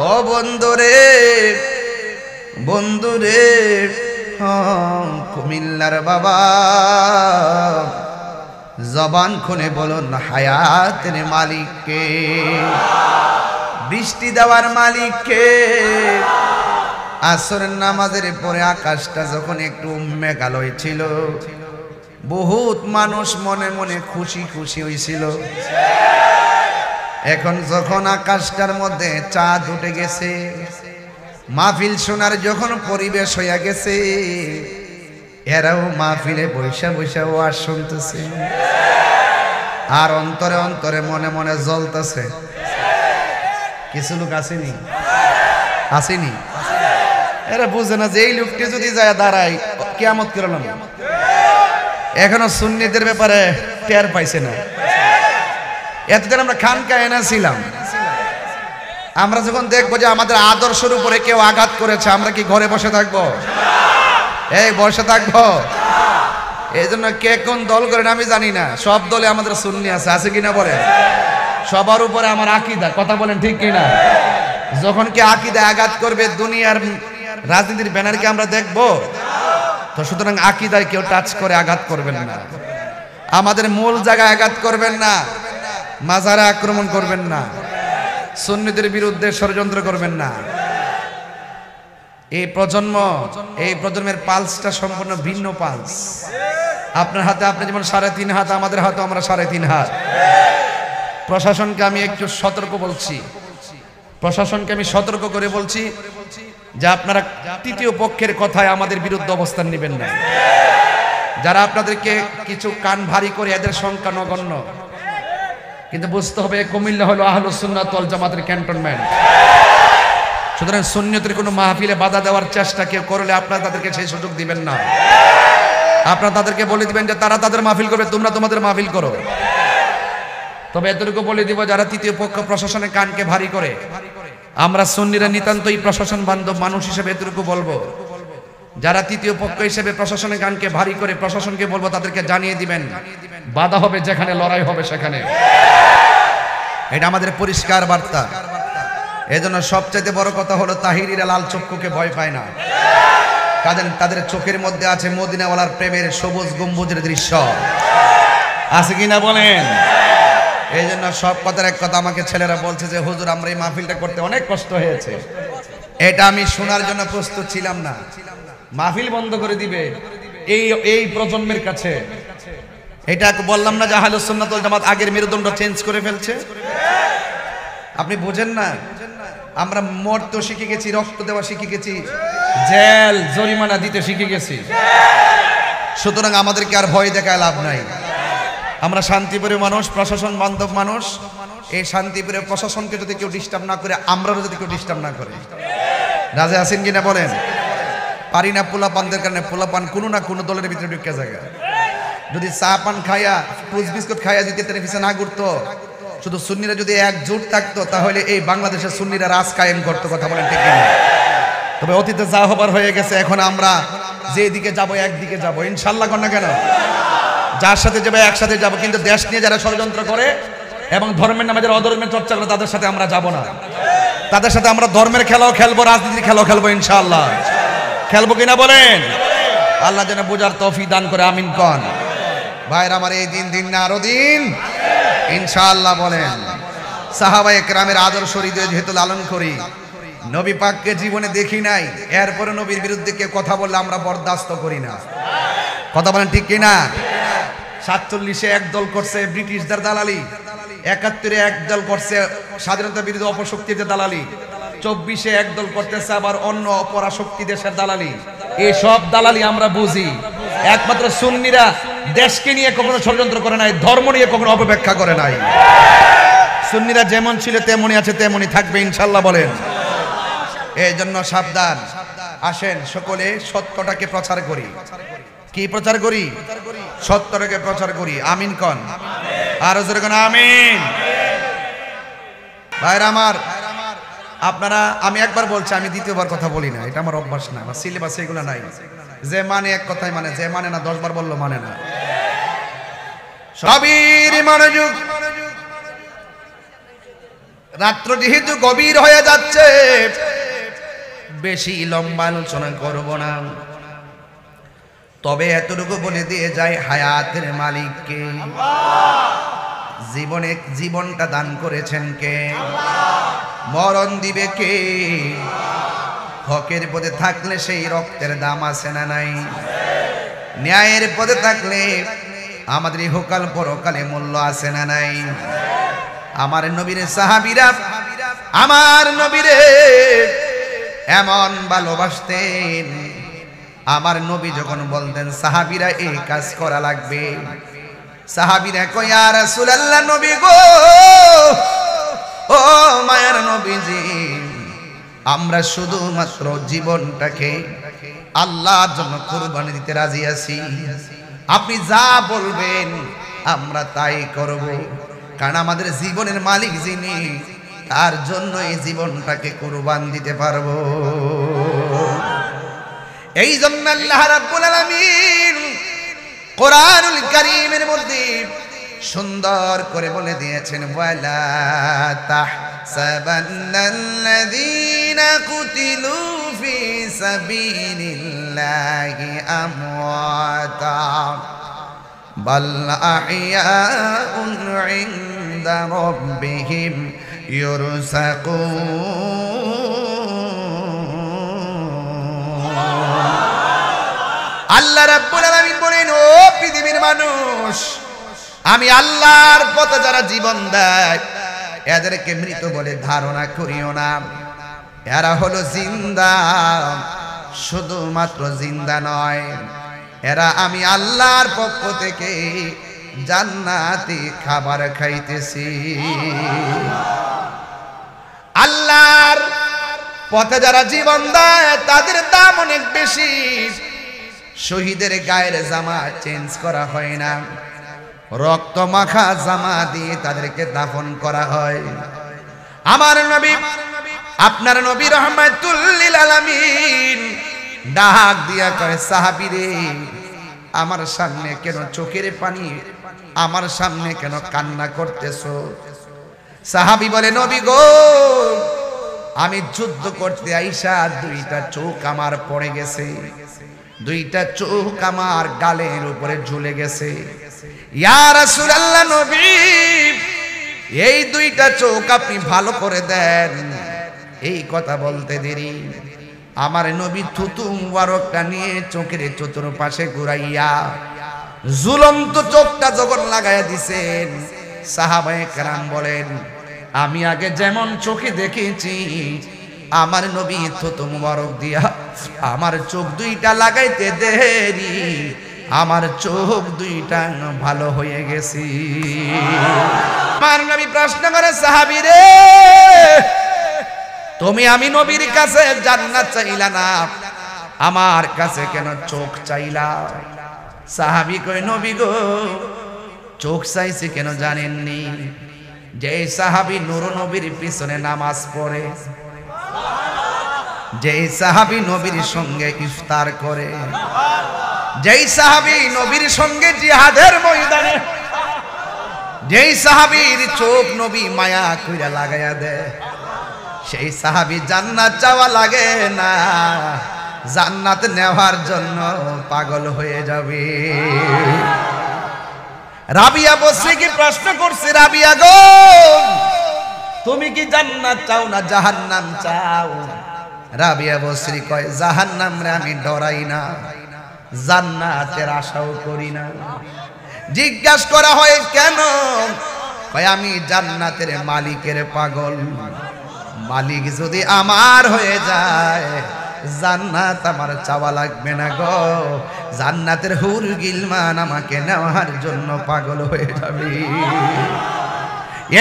ও বন্ধুরে বন্ধুরে, কুমিল্লার বাবা, জবান খুলে বলুন হায়াতের মালিককে, বৃষ্টি দেওয়ার মালিককে। আসরের নামাজের পরে আকাশটা যখন একটু মেঘালয় ছিল, বহুত মানুষ মনে মনে খুশি খুশি হয়েছিল। এখন যখন আকাশটার মধ্যে চাঁদ উঠে গেছে, মাহফিল শোনার যখন পরিবেশ হইয়া গেছে, এরাও মাহফিলে বৈশা বৈশা ওয়াজ শুনতেছে, আর অন্তরে অন্তরে মনে মনে জ্বলতেছে। কিছু লোক আসেনি, আসেনি, এরা বুঝে না যে এই লোকটি যদি যায় দাঁড়ায় কিয়ামত করলাম। এখনো সুন্নিদের ব্যাপারে টের পাইছে না। এতদিন আমরা খানকায় এনে ছিলাম, আমরা যখন দেখবো যে আমাদের আদর্শের উপরে কেউ আঘাত করেছে, আমরা কি ঘরে বসে থাকবো? এই বসে থাকবো? এই জন্য কে কোন দল করেন আমি জানি না, সব দলে আমাদের সুন্নি আছে, আছে কিনা বলে? সবার উপরে আমার আকীদা, কথা বলেন ঠিক কিনা? যখন কি আকীদা আঘাত করবে, দুনিয়ার রাজনীতির ব্যানারকে আমরা দেখবো তো। সুতরাং আকীদায় কেউ টাচ করে আঘাত করবেন না, আমাদের মূল জায়গায় আঘাত করবেন না, মাজারে আক্রমণ করবেন না, সুন্নিদের বিরুদ্ধে ষড়যন্ত্র করবেন না। এই প্রজন্মের পালসটা সম্পূর্ণ ভিন্ন পালস। আপনার হাতে আপনি যেমন 3.5 হাত, আমাদের হাতে আমরা 3.5 হাত। প্রশাসনকে আমি একটু সতর্ক বলছি, প্রশাসনকে আমি সতর্ক করে বলছি যে আপনারা তৃতীয় পক্ষের কথায় আমাদের বিরুদ্ধে অবস্থান নেবেন না। যারা আপনাদেরকে কিছু কান ভারী করে, এদের সংখ্যা নগণ্য, কিন্তু বুঝতে হবে কুমিল্লা হলো আহলুস সুন্নাত ওয়াল জামাতের ক্যান্টনমেন্ট। সুতরাং সুন্নিয়তের কোনো মাহফিলে বাধা দেওয়ার চেষ্টা কেউ করলে আপনারা তাদেরকে সেই সুযোগ দিবেন না। আপনারা তাদেরকে বলে দিবেন যে তারা তাদের মাহফিল করবে, তোমরা তোমাদের মাহফিল করো। তবে এতটুকু বলে দিব, যারা তৃতীয় পক্ষ প্রশাসনের কানকে ভারী করে, আমরা সুন্নিরা নিতান্তই প্রশাসন বান্ধব মানুষ হিসেবে এতটুকু বলবো, যারা তৃতীয় পক্ষ হিসেবে প্রশাসনের কানকে ভারী করে, প্রশাসনকে বলবো তাদেরকে জানিয়ে দিবেন বাধা হবে যেখানে, লড়াই হবে সেখানে। এটা আমাদের পরিষ্কার বার্তা। এজন্য সবচেয়ে বড় কথা হলো তাহিরিরা লাল চক্ষুকে ভয় পায় না, তাদের চোখের মধ্যে আছে মদিনাওয়ালার প্রেমের সবুজ গম্বুজের দৃশ্য, আছে কিনা বলেন? এই জন্য সব কথার এক কথা, আমাকে ছেলেরা বলছে যে হুজুর আমরা এই মাহফিলটা করতে অনেক কষ্ট হয়েছে। এটা আমি শোনার জন্য প্রস্তুত ছিলাম না। মাহফিল বন্ধ করে দিবে এই প্রজন্মের কাছে, এটা বললাম না যে আহলুস সুন্নাত ওয়াল জামাত আগের মেরুদণ্ড চেঞ্জ করে ফেলছে? আপনি বোঝেন না? আমরা মরতে শিখে গেছি, রক্ত দেওয়া শিখে গেছি, জেল জরিমানা দিতে শিখে গেছি। সুতরাং আমাদেরকে আর ভয় দেখায় লাভ নাই। আমরা শান্তিপুরের মানুষ, প্রশাসন বান্ধব মানুষ। এই শান্তিপুরের প্রশাসনকে যদি কেউ ডিস্টার্ব না করে, আমরাও যদি কেউ ডিস্টার্ব না করে, রাজা আছেন কিনা বলেন? পারি না পোলাপানদের কারণে, পোলাপান কোনো না কোনো দলের ভিতরে ঢুকে জায়গা। যদি চা পান খাইয়া, টুস বিস্কুট খাইয়া যদি তার পিছনে না ঘুরতো, শুধু সুন্নিরা যদি একজোট থাকতো, তাহলে এই বাংলাদেশের সুন্নিরা রাজ কায়েম করতো, কথা বলেন ঠিক কিনা? তবে অতীতে যা হবার হয়ে গেছে, এখন আমরা যে দিকে যাবো একদিকে যাবো ইনশাল্লাহ। কর না কেন? যার সাথে যাবে একসাথে যাব, কিন্তু দেশ নিয়ে যারা ষড়যন্ত্র করে এবং ধর্মের নামে যারা অধর্মের চর্চা করে, তাদের সাথে আমরা যাব না। তাদের সাথে আমরা ধর্মের খেলাও খেলবো, রাজনীতির খেলাও খেলবো ইনশাআল্লাহ। খেলবো কিনা বলেন? আল্লাহ যেন বোঝার তৌফিক দান করে, আমিন কন। ভাইরা আমার, এই দিন না আরো দিন ইনশাআল্লাহ বলেন। সাহাবায়ে কেরামের আদর্শ হৃদয়ে যেহেতু লালন করি, নবী পাককে জীবনে দেখি নাই, এরপরে নবীর বিরুদ্ধে কেউ কথা বললে আমরা বরদাস্ত করি না, কথা বলেন ঠিক কিনা? 47-এ একদল করছে ব্রিটিশদের দালালি, 71-এ একদল করছে স্বাধীনতা বিরোধী অপশক্তিদের দালালি, 24-এ একদল করতেছে আবার অন্য অপরাশক্তি দেশের দালালি। এই সব দালালি আমরা বুঝি। একমাত্র সুন্নিরা দেশকে নিয়ে কখনো ষড়যন্ত্র করে নাই, ধর্ম নিয়ে কখনো অপব্যাখ্যা করে নাই। সুন্নিরা যেমন ছিল তেমনই আছে, তেমনই থাকবে ইনশাআল্লাহ বলেন। এই জন্য সাবধান। আসেন সকলে সত্যটাকে প্রচার করি। কি প্রচার করি? সত্যটাকে প্রচার করি, আমিন কন। আর জোরে কোন আমিন। ভাইরা আমার, আপনারা, আমি একবার বলছি, আমি দ্বিতীয়বার কথা বলি না, এটা আমার অভ্যাস না, আমার সিলেবাসে এগুলো নাই। যে মানে এক কথাই মানে, যে মানে না 10 বার বললো মানে না। সবির মনোযোগ। রাত্র যেহেতু গভীর হয়ে যাচ্ছে, বেশি লম্বা আলোচনা করব না, তবে এতটুকু বলে দিয়ে যায়, হায়াতের মালিক কে? জীবনটা দান করেছেন কে? মরণ দিবে কে? হকের পথে থাকলে সেই রক্তের দাম আছে না নাই? ন্যায়ের পথে থাকলে আমাদের ইহকাল পরকালে মূল্য আছে না নাই? আমার নবীর সাহাবীরা আমার নবীরে এমন ভালোবাসতেন, আমার নবী যখন বলতেন সাহাবীরা এই কাজ করা লাগবে, সাহাবীরা কয় ইয়া রাসূলুল্লাহ, নবী গো, ও মায়ের নবীজি, আমরা শুধুমাত্র জীবনটাকে আল্লাহর জন্য কুরবানি দিতে রাজি আছি, আপনি যা বলবেন আমরা তাই করব, কারণ আমাদের জীবনের মালিক যিনি, তার জন্য এই জীবনটাকে কুরবান দিতে পারবো। এই জন্য আল্লাহ রাব্বুল আলামিন কোরআনুল কারীমের মধ্যে সুন্দর করে বলে দিয়েছেন, ওয়ালা তাহসাবান্নাল্লাযীনা কুতিলু ফি সাবিলিল্লাহি আমওয়াতা বাল আহইয়াউন ইনদা রাব্বিহিম ইউরযাকুন। আল্লাহ রাব্বুল আলামিন বলেন, ও পৃথিবীর মানুষ, আমি আল্লাহর পথে যারা জীবন দেয় এদেরকে মৃত বলে ধারণা করিও না, এরা হলো জিন্দা, শুধুমাত্র জিন্দা নয়, এরা আমি আল্লাহর পক্ষ থেকে জান্নাতি খাবার খাইতেছি। আল্লাহর পথে যারা জীবন দেয় তাদের দাম অনেক বেশি। শহীদের গায়ের জামা চেঞ্জ করা হয় না, রক্ত মাখা জামা দিয়ে তাদেরকে দাফন করা হয়। আমার নবী, আপনার নবী রাহমাতুল লিল আলামিন ডাক দিয়া কয়, সাহাবীরে আমার সামনে কেন চোখের পানি, আমার সামনে কেন কান্না করতেছো? সাহাবী বলে, নবী গো, আমি যুদ্ধ করতে আইসা দুইটা চোখ আমার পড়ে গেছে, দুইটা চোখ আমার গালের উপরে ঝুলে গেছে। ইয়া রাসূলুল্লাহ, নবী এই দুইটা চোখ আপনি ভালো করে দেন। এই কথা বলতে দেরি আমার নবী থুতু মুবারকটা নিয়ে চোখের চতুর্পাশে ঘুরাইয়া ঝুলন্ত চোখটা যখন লাগাইয়া দিছেন, সাহাবায়ে কেরাম বলেন, আমি আগে যেমন চোখে দেখেছি, আমার নবী থুতু মুবারক দিয়া আমার চোখ দুইটা লাগাইতে দেরি আমার চোখ দুইটা ভালো হয়ে গেছে। আমার নবী প্রশ্ন করে, সাহাবীরে তুমি আমি নবীর কাছে জান্নাত চাইলা না, আমার কাছে কেন চোখ চাইলা? সাহাবী কয়, নবী গো, চোখ চাইছি কেন জানেননি? যে সাহাবী নূর নবীর পিছনে নামাজ পড়ে, যেই সাহাবী নবীর সঙ্গে ইফতার করে, যেই সাহাবী নবীর সঙ্গে জিহাদের ময়দানে, যেই সাহাবীর চোখ নবী মায়া কইরা লাগাইয়া দেয়, সেই সাহাবী জান্নাত চাওয়া লাগে না, জান্নাত নেওয়ার জন্য পাগল হয়ে যাবে। রাবিয়া বসরিকে প্রশ্ন করছে, রাবিয়া গো, তুমি কি জান্নাত চাও না জাহান্নাম চাও? রাবিয়া বসরি কয়, জাহান্নাম রে আমি ডরাই না, জান্নাতের আশাও করি না। জিজ্ঞাসা করা হয় কেন? কয়, আমি জান্নাতের মালিকের পাগল, মালিক যদি আমার হয়ে যায় জান্নাত আমার চাওয়া লাগবে না গো, জান্নাতের হুর গিলমান আমাকে নেওয়ার জন্য পাগল হয়ে যাবে।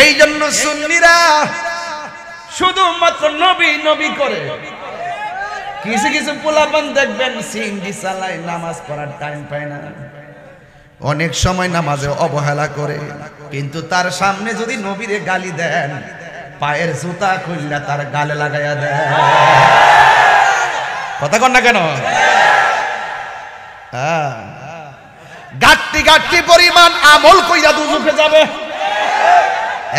এই জন্য সুন্নিরা শুধুমাত্র নবী নবী করে। কিছু কিছু পোলাপান দেখবেন সিএনজি চালায়, নামাজ পড়ার টাইম পায় না, অনেক সময় নামাজে অবহেলা করে, কিন্তু তার সামনে যদি নবীরে গালি দেন, পায়ের জুতা খুললা তার গালে লাগাইয়া দেয়। কথা কন না কেন? গাট্টি গাট্টি পরিমাণ আমল কইরা দুজকে যাবে।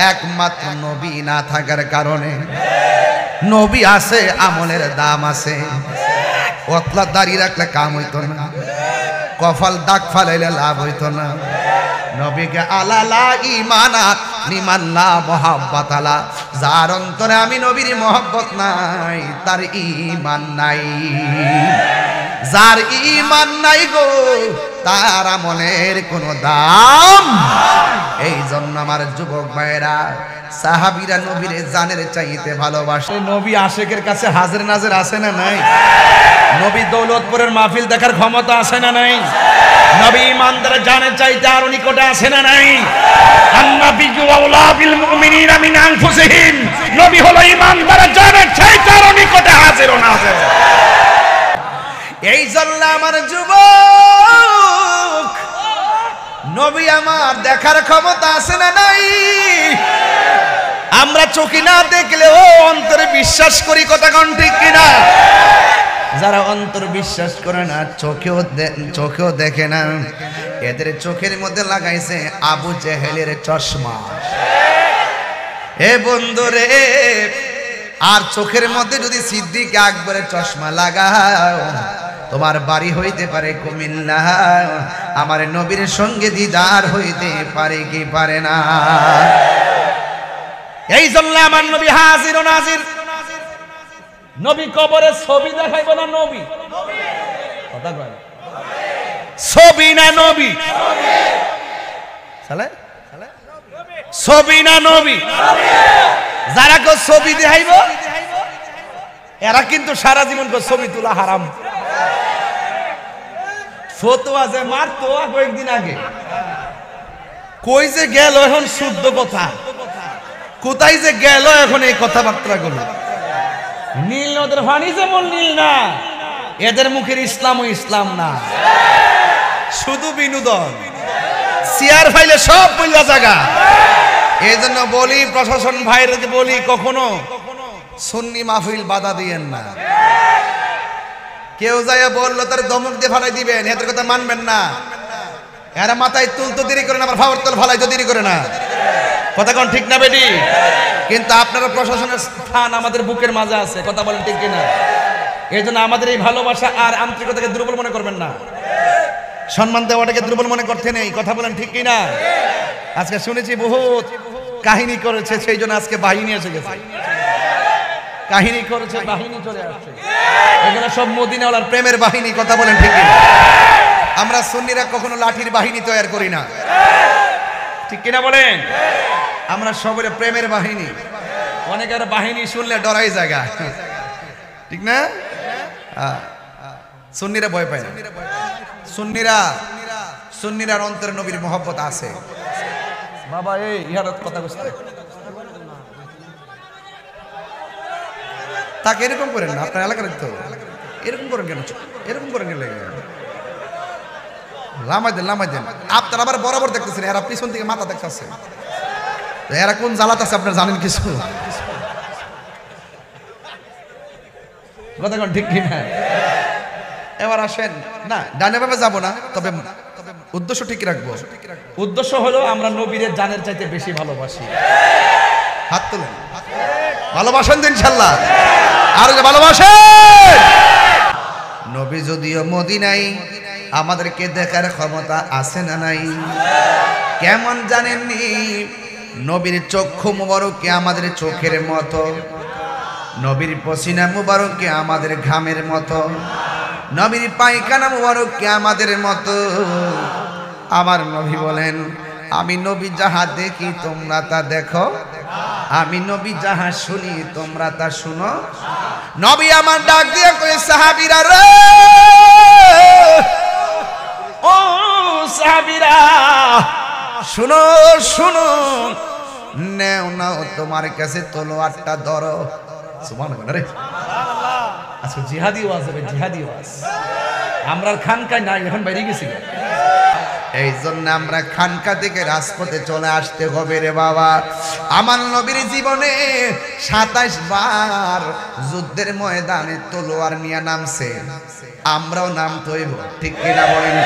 একমাত্র নবী না থাকার কারণে। নবী আছে, আমলের দাম আছে। ওতলা দাঁড়িয়ে রাখলে কাম হইতো না, কপাল দাগ ফালাইলে লাভ হইতো না। নবীকে আলালা ইমানা নিমান্না মোহাব্বত আলা, যার অন্তরে আমি নবীর মোহাব্বত নাই তার ঈমান নাই। যার ঈমান নাই গো তার আমলের কোনো দাম। এই জন্য আমার যুবক ভাইরা, সাহাবীরা নবীর জানের চাইতে ভালোবাসে। নবী আশিকের কাছে হাজির নাজির আছে না নাই? নবী দৌলতপুরের মাহফিল দেখার ক্ষমতা আছে না নাই? নবী ইমানদারের জানের চাইতে আরো নিকটে আছে না নাই? আন-নাবিয়্যু আওলা বিল মুমিনিনা মিন আনফুসিহিম, নবী হলো ইমানদারের জানের চাইতে আরো নিকটে হাজির ও নাজির। এই জন্য আমার যুবক, নবী আমার দেখার ক্ষমতা আছে না নাই? আমরা চোখে না দেখলেও অন্তরে বিশ্বাস করি, কথা কোন ঠিক কিনা? যারা অন্তর বিশ্বাস করে না, চোখেও দেখে না, এদের চোখের মধ্যে লাগাইছে আবু জেহেলের চশমা। হে বন্ধুরে, আর চোখের মধ্যে যদি সিদ্দিক আকবরের চশমা লাগাও, তোমার বাড়ি হইতে পারে কুমিল্লা, আমার নবীর সঙ্গে দিদার হইতে পারে কি পারে না? এই জন্য আমার নবী হাজির ও নাজির। নবী কবরে ছবি দেখাইব না নবী? কথা কয় ছবি না নবী? চলে ছবি না নবী? যারা কো ছবি দেখাইব এরা কিন্তু সারা জীবন ছবি তোলা হারাম। ফতোয়া যে মারতো কয়েকদিন আগে, কই যে গেল এখন শুদ্ধ কথা, কোথায় যে গেল এখন এই কথাবার্তা গুলো। নীল নদের পানি যেমন নীল না, এদের মুখের ইসলাম ও ইসলাম না, শুধু বিনোদন, চেয়ার ফাইলে সব বইলা জায়গা। এই জন্য বলি প্রশাসন ভাইরে বলি, কখনো সুন্নি মাহফিল বাধা দিয়েন না। কেউ যায় বললো তার দমক দিয়ে ফালাই দিবেন, এদের কথা মানবেন না। এরা মাথায় তুলতে দেরি করে না, আবার ফাওয়ার তল ফালাই তো দেরি করে না। কথা কোন ঠিক না বেটি? কিন্তু আপনারা প্রশাসনের স্থান আমাদের বুকের মাঝে আছে, কথা বলেন ঠিক কিনা? এই জন্য আমাদের এই ভালোবাসা আর আন্তরিকতাকে দুর্বল মনে করবেন না, সম্মান দেওয়াটাকে দুর্বল মনে করতে নেই, কথা বলেন ঠিক কিনা? আজকে শুনেছি বহুত কাহিনী করেছে, সেই জন্য আজকে বাহিনী এসে গেছে। কাহিনী করেছে, বাহিনী চলে আসছে, এগুলো সব মদিনাওয়ালার প্রেমের বাহিনী, কথা বলেন ঠিক কিনা? আমরা সুন্নিরা কখনো লাঠির বাহিনী তৈরি করি না, ঠিক কিনা বলেন? আমরা সবাই প্রেমের বাহিনী। অনেকের বাহিনী শুনলে ডরাই জায়গা, ঠিক না? সুন্নিরা ভয় পায় না। সুন্নিরার অন্তরে নবীর মহব্বত আছে। বাবা এই ইহারত কথা বুঝতে তাকে এরকম করেন না, আপনার এলাকার তো এরকম করেন কেন? এরকম করেন কেন? লামাই দেন। আপনার আবার বরাবর দেখতেছেন, এরা পিছন থেকে মাথা দেখতেছে। এরা কোন জ্বালাত আছে আপনার জানেন কিছু? কথা কোন ঠিক কিনা? এবার আসেন না, ডানে বামে যাবো না, তবে উদ্দেশ্য ঠিক রাখবো। উদ্দেশ্য হলো আমরা নবীর জানের চাইতে বেশি ভালোবাসি। হাত তুলেন, ভালোবাসেন তো ইনশাআল্লাহ। আর যে ভালোবাসেন, নবী যদিও মদিনায়, আমাদেরকে দেখার ক্ষমতা আছে না নাই? কেমন জানেননি? নবীর চক্ষু মুবারক আমাদের চোখের মতো, নবীর পসিনা মুবারক আমাদের ঘামের মতো, নবীর পায়খানা মুবারক আমাদের মতো। আমার নবী বলেন, আমি নবী যাহা দেখি তোমরা তা দেখো, আমি নবী যাহা শুনি তোমরা তা শুনো। নবী আমার ডাক দিয়ে কই, সাহাবীরা রে, ও সাহাবীরা শুনো শুনো, নাও তোমার কাছে তলোয়ারটা ধরো। সুবহানাল্লাহ রে, আচ্ছা জিহাদি ওয়াজ হবে, জিহাদি ওয়াজ। আমরা খানকায় নাই, এখন বাইরে গেছি। এই জন্য আমরা খানকা থেকে রাজপথে চলে আসতে হবে রে বাবা। আমার নবীর জীবনে 27 বার যুদ্ধের ময়দানে তলোয়ার নিয়ে নামছে, আমরাও নামতে হইব, ঠিক কিনা বলেন?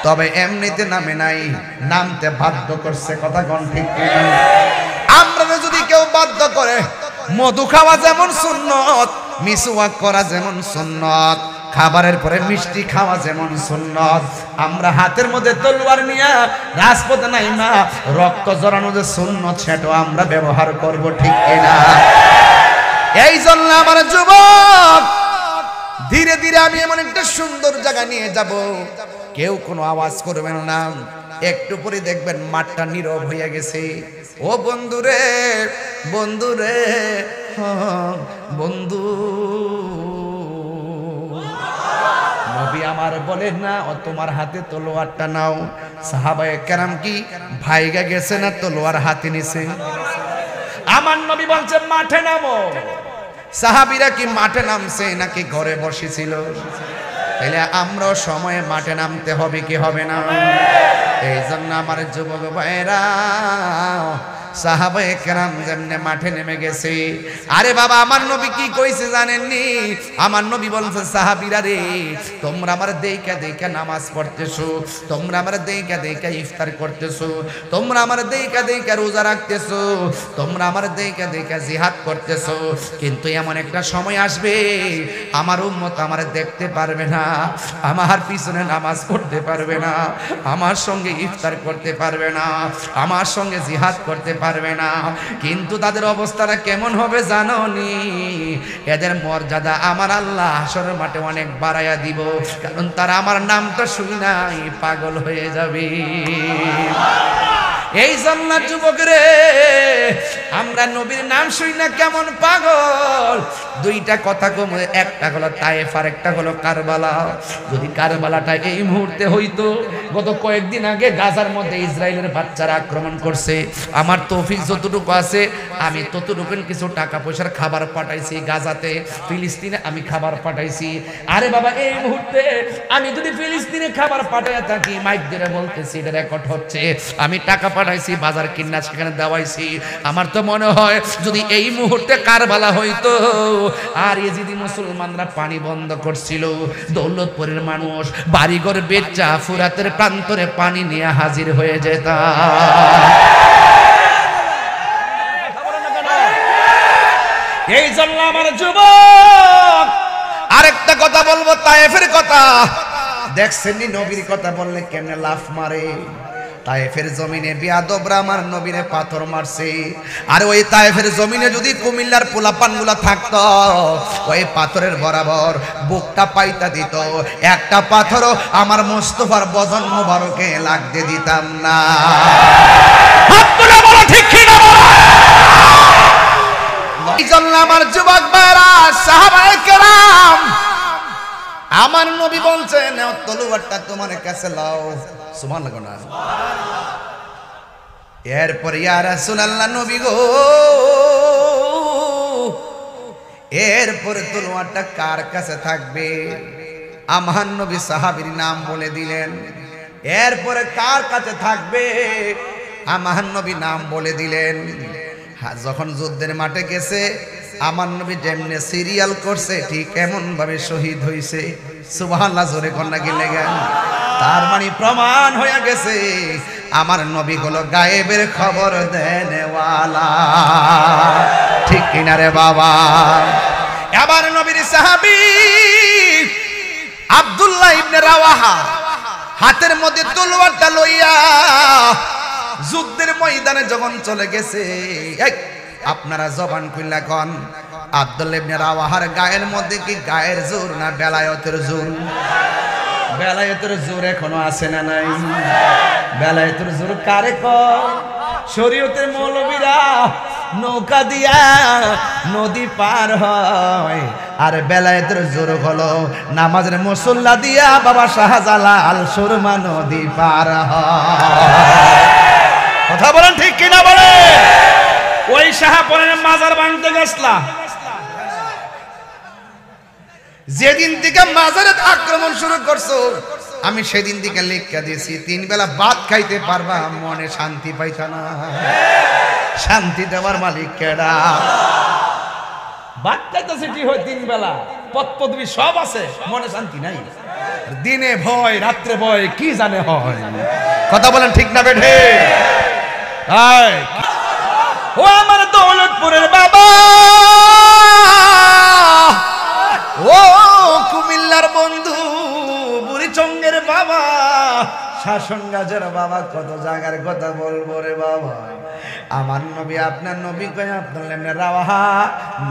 তবে এমনিতে নামে নাই, নামতে বাধ্য করছে, কথা কোন ঠিক কিনা? করে। মধু খাওয়া যেমন সুন্নত, মিসওয়াক করা যেমন সুন্নত, খাবারের পরে মিষ্টি খাওয়া যেমন সুন্নত, আমরা হাতের মধ্যে তলোয়ার নিয়ে রাজপথে নাইমা রক্ত জড়ানো যে সুন্নত সেটা আমরা ব্যবহার করব, ঠিক কিনা? এই জন্য আমার যুবক, ধীরে ধীরে আমি এমন একটা সুন্দর জায়গা নিয়ে যাব, কেউ কোনো আওয়াজ করবেন না, একটু পরে দেখবেন মাঠটা নীরব হয়ে গেছে। ও বন্ধুরে, বন্ধুরে, বন্ধু, নবী আমার বলেন না, ও তোমার হাতে তলোয়ারটা নাও। সাহাবায়ে কেরাম কি ভাইগা গেছে না তলোয়ার হাতে নিছে? আমার নবী বলছে মাঠে নামো। সাহাবীরা কি মাঠে নামছে নাকি ঘরে বসেছিল? তাহলে আমরাও সময়ে মাঠে নামতে হবে কি হবে না? এই জন্য আমার যুবক ভাইরা, সাহাবায়ে কেরাম যেমনে মাঠে নেমে গেছে, আরে বাবা আমার নবী কি কইছে জানেননি? আমার নবী বলছে, সাহাবীরা রে, তোমরা আমার দেইকা দেইকা নামাজ পড়তেছো, তোমরা আমার দেইকা দেইকা ইফতার করতেছো, তোমরা আমার দেইকা দেইকা রোজা রাখতেছো, তোমরা আমার দেইকা দেইকা জিহাদ করতেছো, কিন্তু এমন একটা সময় আসবে আমার উম্মত আমার দেখতে পারবে না, আমার পিছনে নামাজ পড়তে পারবে না, আমার সঙ্গে ইফতার করতে পারবে না, আমার সঙ্গে জিহাদ করতে পারবে না। কিন্তু তাদের অবস্থাটা কেমন হবে জানোনি? এদের মর্যাদা আমার আল্লাহ হাশরের মাঠে অনেক বাড়াইয়া দিব, কারণ তারা আমার নামটা শুনি নাই পাগল হয়ে যাবে। এই জন্য যুবক রে, আমরা নবীর নাম শুনি না কেমন পাগল। দুইটা কথা কম, একটা হলো তায়েফ আর একটা হলো কারবালা। যদি কারবালাটা এই মুহূর্তে হইতো, গত কয়েকদিন আগে গাজার মধ্যে ইসরায়েলের বাচ্চারা আক্রমণ করছে, আমার তৌফিক যতটুকু আছে আমি ততটুকু কিছু টাকা পয়সার খাবার পাঠাইছি গাজাতে, ফিলিস্তিনে আমি খাবার পাঠাইছি। আরে বাবা এই মুহূর্তে আমি যদি ফিলিস্তিনে খাবার পাঠাইয়া থাকি, মাইক ধরে বলতেছি, এটা রেকর্ড হচ্ছে, আমি টাকা পাঠাইছি, বাজার কিনা সেখানে দেওয়াইছি। আমার তো মনে হয় যদি এই মুহূর্তে কারবালা হইতো, আর ইজিদি মুসলমানরা পানি বন্ধ করছিল, দৌলতপুরের মানুষ বাড়িঘর বেচা ফুরাতের প্রান্তরে পানি নিয়ে হাজির হয়ে যেত। এই জন্য আমার যুবক আরেকটা কথা বলবো, তায়েফের কথা। দেখছেন নবীর কথা বললে কেমনে লাফ মারে। তায়েফের জমিনে বিয়াদবরা আমার নবীরে পাথর মারছে, আর ওই তায়েফের জমিনে যদি কুমিল্লার পোলাপানগুলা থাকতো, ওই পাথরের বরাবর বুকটা পাইতা দিত, একটা পাথরও আমার মুস্তাফার বদন মোবারকে লাগতে দিতাম না। আপনারা বলো ঠিক কি না? এই জন্য আমার যুবক ভাইরা, সাহাবায়ে কেরাম, আমার নবী বলছেন তলোয়ারটা তোমার কাছে লাও। সুবহানাল্লাহ না? এরপর ইয়া রাসূলুল্লাহ নবী গো, এরপরে তলোয়ারটা কার কাছে থাকবে? আমার নবী সাহাবীর নাম বলে দিলেন। এরপরে কার কাছে থাকবে? আমার নবী নাম বলে দিলেন। যখন যুদ্ধের মাঠে গেছে, আমার নবী যেমনে সিরিয়াল করছে ঠিক এমন ভাবে শহীদ হইছে। সুবহানাল্লাহ জোরে কন্যা গেলে গেন। তার মানে প্রমাণ হয়ে গেছে আমার নবী হলো গায়েবের খবর দেনেওয়ালা, ঠিক কিনা রে বাবা? এবার নবীর সাহাবী আব্দুল্লাহ ইবনে রাওয়াহা হাতের মধ্যে তলোয়ারটা লইয়া যুদ্ধের ময়দানে যখন চলে গেছে, আপনারা জবান খুললা কোন আব্দুল্লাহ ইবনে রাওয়াহার গায়ের মধ্যে কি গায়ের জোর না বেলায়েতের জোর? বেলায়েতের জোর এখনো আছে না নাই? বেলায়েতের জোর কারে কয়? শরীয়তের মৌলবীরা নৌকা দিয়া নদী পার হয়, আর বেলায়েতের জোর হলো নামাজের মুসল্লা দিয়া বাবা শাহজালাল সুরমা নদী পার হয়। কথা বলেন ঠিক কিনা বলে? ওই শাহপরের মাজার বানতে গেছলা, যেদিন থেকে মাজারে আক্রমণ শুরু করছো, আমি সেদিন থেকে লেখা দিয়েছি 3 বেলা ভাত খাইতে পারবা, মনে শান্তি পাইতা না। শান্তি দেওয়ার মালিক কেডা? ভাত খাইতেছে ঠিক হয় 3 বেলা, পদপদবি সব আছে, মনে শান্তি নাই। দিনে ভয় রাত্রে ভয়, কি জানে হয়। কথা বলেন ঠিক না বেঠে? ও আমার দৌলতপুরের বাবা, ও কুমিল্লার বন্ধু, বুড়িচঙ্গের বাবা, শাসন গাছের বাবা, কত জায়গার কথা বলবো রে বাবা। আমার নবী আপনার নবী কয় আব্দুল্লাহ ইবনে রাওয়াহা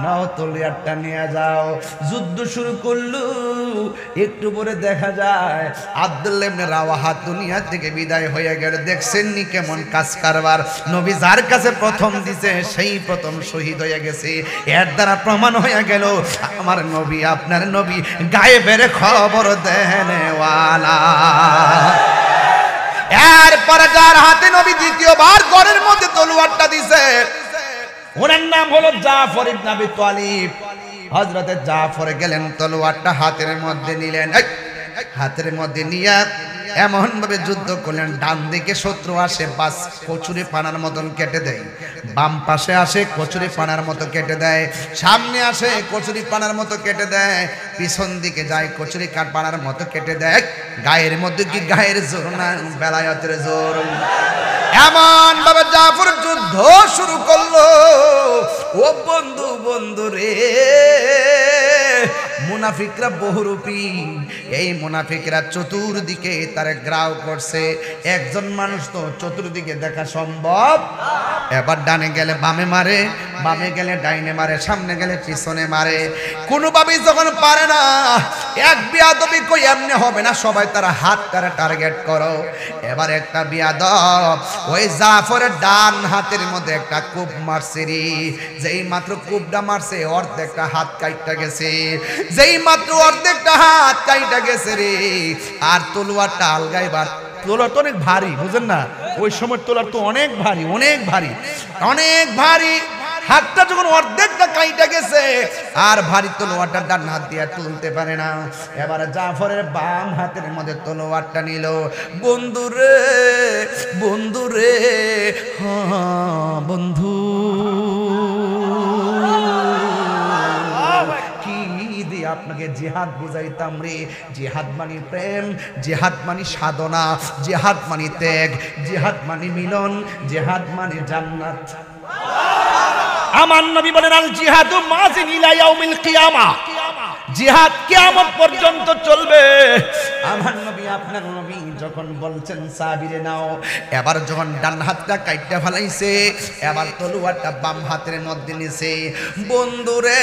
নাও তলোয়ারটা নিয়ে যাও। যুদ্ধ শুরু করলো, একটু পরে দেখা যায় আব্দুল্লাহ ইবনে রাওয়াহা দুনিয়া থেকে বিদায় হয়ে গেল। দেখছেন নি কেমন কাজ কারবার, নবী যার কাছে প্রথম দিছে সেই প্রথম শহীদ হয়ে গেছে। এর দ্বারা প্রমাণ হয়ে গেল আমার নবী আপনার নবী গায়েবের খবর দেনেওয়ালা। এরপরে যার হাতে নবী দ্বিতীয়বার ঘরের মধ্যে তলোয়ারটা দিছে, ওনার নাম হলো জাফর ইবনে আবি তালিব। হযরতে জাফর গেলেন, তলোয়ারটা হাতের মধ্যে নিলেন, হাতের মধ্যে নিয়ে এমন ভাবে যুদ্ধ করলেন, ডান দিকে শত্রু আসে বাস কচুরি পানার মতন কেটে দেয়, বাম পাশে আসে কচুরি পানার মতো কেটে দেয়, সামনে আসে কচুরি পানার মতো কেটে দেয়, পিছন দিকে যায় কচুরি পানার মতো কেটে দেয়। গায়ের মধ্যে কি গায়ের জোর না বেলায়েতের জোর? এমন ভাবে জাফর যুদ্ধ শুরু করলো। ও বন্ধু, বন্ধু রে, মুনাফিকরা বহুরূপী, এই মুনাফিকরা চতুর্দিকে তারা গ্রাও করছে। একজন মানুষ তো চতুর্দিকে দেখা সম্ভব। এবার ডানে গেলে বামে মারে, বামে গেলে ডাইনে মারে, সামনে গেলে পিছনে মারে, কোনোভাবেই যখন পারে না, এক বিয়াদবি কই এমনি হবে না, সবাই তারা হাত তারা টার্গেট করো। এবার একটা বিয়াদব ওই জাফরের ডান হাতের মধ্যে একটা কূপ মারছে রে, যেই মাত্র কূপটা মারছে অর্ধেকটা হাত কাইটা গেছে, যেই মাত্র অর্ধেকটা হাত কাইটা গেছে রে। আর তলোয়ারটা আলগাইবার, তলোয়ার তো অনেক ভারী, বুঝেন না, ওই সময় তলোয়ার তো অনেক ভারী, অনেক ভারী, অনেক ভারী। হাতটা যখন অর্ধেকটা কাইটা গেছে, আর ভারী তলোয়ারটা ডান হাত দিয়ে তুলতে পারে না। এবার জাফরের বাম হাতের মধ্যে তলোয়ারটা নিল। বন্ধু রে, বন্ধু রে, হ্যাঁ বন্ধু, আপনাকে জিহাদ বুঝাইতাম রে। জিহাদ মানে প্রেম, জিহাদ মানে সাধনা, জিহাদ মানে ত্যাগ, জিহাদ মানে মিলন, জিহাদ মানে জান্নাত। আমার নবী বলেন আল জিহাদু মাযিন ইলা ইয়াউমিল কিয়ামা, জিহাদ কিয়ামত পর্যন্ত চলবে। আমার নবী আপনার নবী যখন বলছেন সাহাবীরে নাও, এবার যখন ডান হাতটা কাইটা ফেলাইছে, এবার তলোয়ারটা বাম হাতের মধ্যে নিছে। বন্ধুরে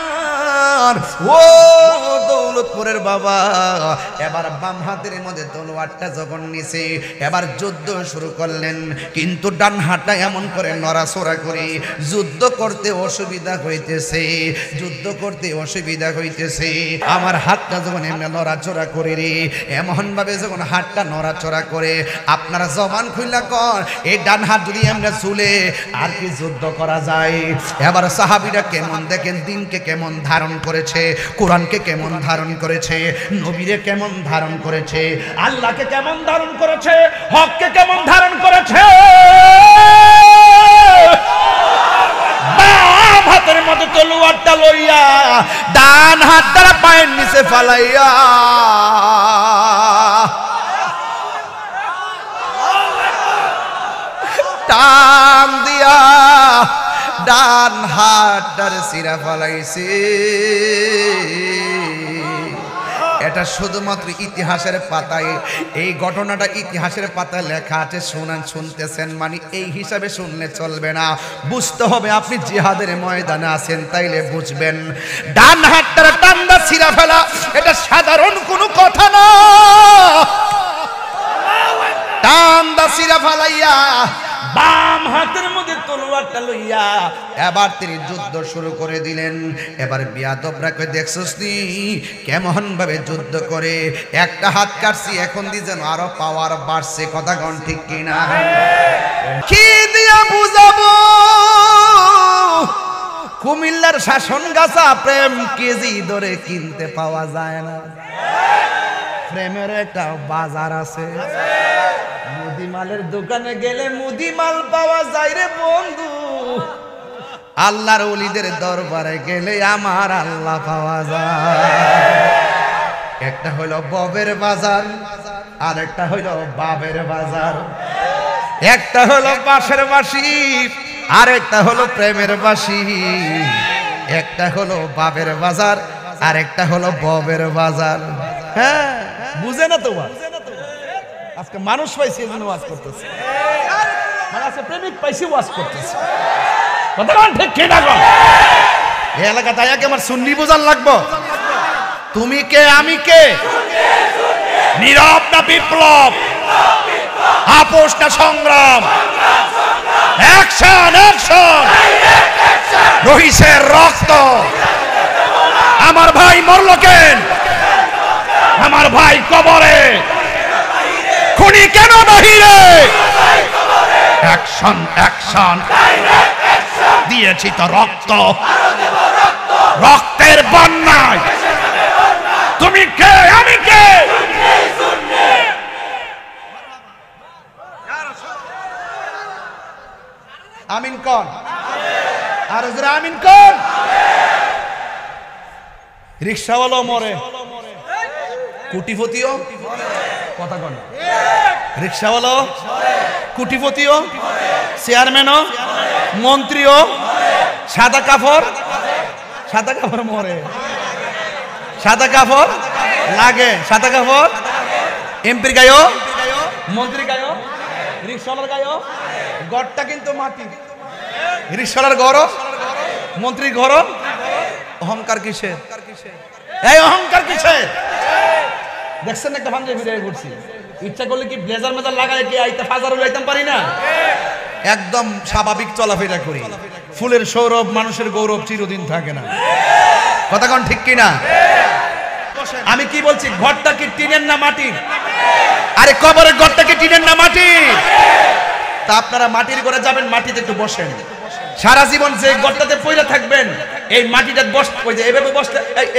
আমার, ও দৌলতপুরের বাবা, এবার বাম হাতের মধ্যে তলোয়ারটা যখন নিছে, এবার যুদ্ধ শুরু করলেন। কিন্তু ডান হাতটা এমন করে নড়াচড়া করে, যুদ্ধ করতে অসুবিধা হইতেছে, যুদ্ধ করতে অসুবিধা হইতেছে। আমার হাতটা যখন এমনি নড়াচড়া করে রে, এমন ভাবে যখন হাতটা নড়াচড়া করে, আপনারা জবান খুইলা কর, এই ডান হাত যদি এমনি চুলে আর কি যুদ্ধ করা যায়? এবার সাহাবীরা কেমন দেখেন, দিনকে কেমন ধারণ করেছে, কোরআনকে কেমন ধারণ করেছে, নবীরে কেমন ধারণ করেছে, আল্লাহকে কেমন ধারণ করেছে, হককে কেমন ধারণ করেছে। বাম হাতের মধ্যে তলোয়ারটা লইয়া ডান হাত দ্বারা পায়ের নিচে ফালাইয়া টান দিয়া ডান হাতটার সিরা ফালাইছে। এটা শুধুমাত্র ইতিহাসের পাতায়, এই ঘটনাটা ইতিহাসের পাতায় লেখা আছে, শুনতেছেন মানে এই হিসাবে শুনলে চলবে না, বুঝতে হবে আপনি জিহাদের ময়দানে আছেন, তাইলে বুঝবেন। ডান হাতটার টান্দা ছিঁড়া ফেলা এটা সাধারণ কোনো কথা না। টান্দা ছিঁড়া ফেলাইয়া বাম হাতের মধ্যে তলোয়ারটা লইয়া এবার তিনি যুদ্ধ শুরু করে দিলেন। এবার বিয়াদবরা কই, দেখছস নি কেমন ভাবে যুদ্ধ করে, একটা হাত কাটছি এখন দি যেন আরো পাওয়ার বাড়ছে, কথা কোন ঠিক কিনা? কি দিয়া বুঝাবো? কুমিল্লার শাসন গাছা প্রেম কেজি ধরে কিনতে পাওয়া যায় না, প্রেমের একটা বাজার আছে। মুদিমালের দোকানে গেলে মুদিমাল পাওয়া যায় রে বন্ধু, আল্লাহর ওলিদের দরবারে গেলে আমার আল্লাহ পাওয়া যায়। একটা হইল ববের বাজার, আর একটা হইল বাবের বাজার। একটা হলো পাশের বাসি, আর একটা হলো প্রেমের বাসি। একটা হলো বাবের বাজার, আর একটা হলো ববের বাজার। হ্যাঁ, বুঝে না তো? আজকে মানুষ পাইছি এজন্য ওয়াজ করতেছে, মানে আজকে প্রেমিক পাইছি ওয়াজ করতেছে। কথা বল ঠিক কি না? এই এলাকা তাই আমার সুন্নি বোঝার লাগবো। তুমি কে আমি কে? নীরব না বিপ্লব? আপোষ না সংগ্রাম? Action action! রহিসের রক্ত আমার ভাই মরল কেন? আমার ভাই কবরে, খুনি কেন বাহিরে? Action action! দিয়েছি তো রক্ত, রক্তের বন্যায়। তুমি কে আমি কে? আমিন কোন? আর জোরে আমিন কোন? রিকশাওয়ালাও মরে, কোটিপতিও কথা কোন? রিকশাওয়ালাও, কোটিপতিও, চেয়ারম্যানও, মন্ত্রীও, সাদা কাপড়, সাদা কাপড় মরে, সাদা কাপড় লাগে, সাদা কাপড় এমপির গায়েও, মন্ত্রী গায়েও, রিকশাওয়ালার গায়েও। গড়টা কিন্তু মাটি, রিকশাওয়ালার গড়, মন্ত্রীর গড়। অহংকার কিসে? এই অহংকার কিসে? দেখছেন একটা ভাঙে ফিরে ঘুরছি, ইচ্ছা করলে কি ব্লেজার মেজার লাগায় কি আইতে ফাজার উলাইতাম পারি না? একদম স্বাভাবিক চলাফেরা করি। ফুলের সৌরভ, মানুষের গৌরব চিরদিন থাকে না। কথা কোন ঠিক কি না? আমি কি বলছি, ঘরটা কি টিনের না মাটির? আরে কবরের ঘরটা কি টিনের না মাটির? তা আপনারা মাটির ঘরে যাবেন, মাটিতে একটু বসেন। সারা জীবন যে ঘরটাতে পড়ে থাকবেন, এই মাটিটা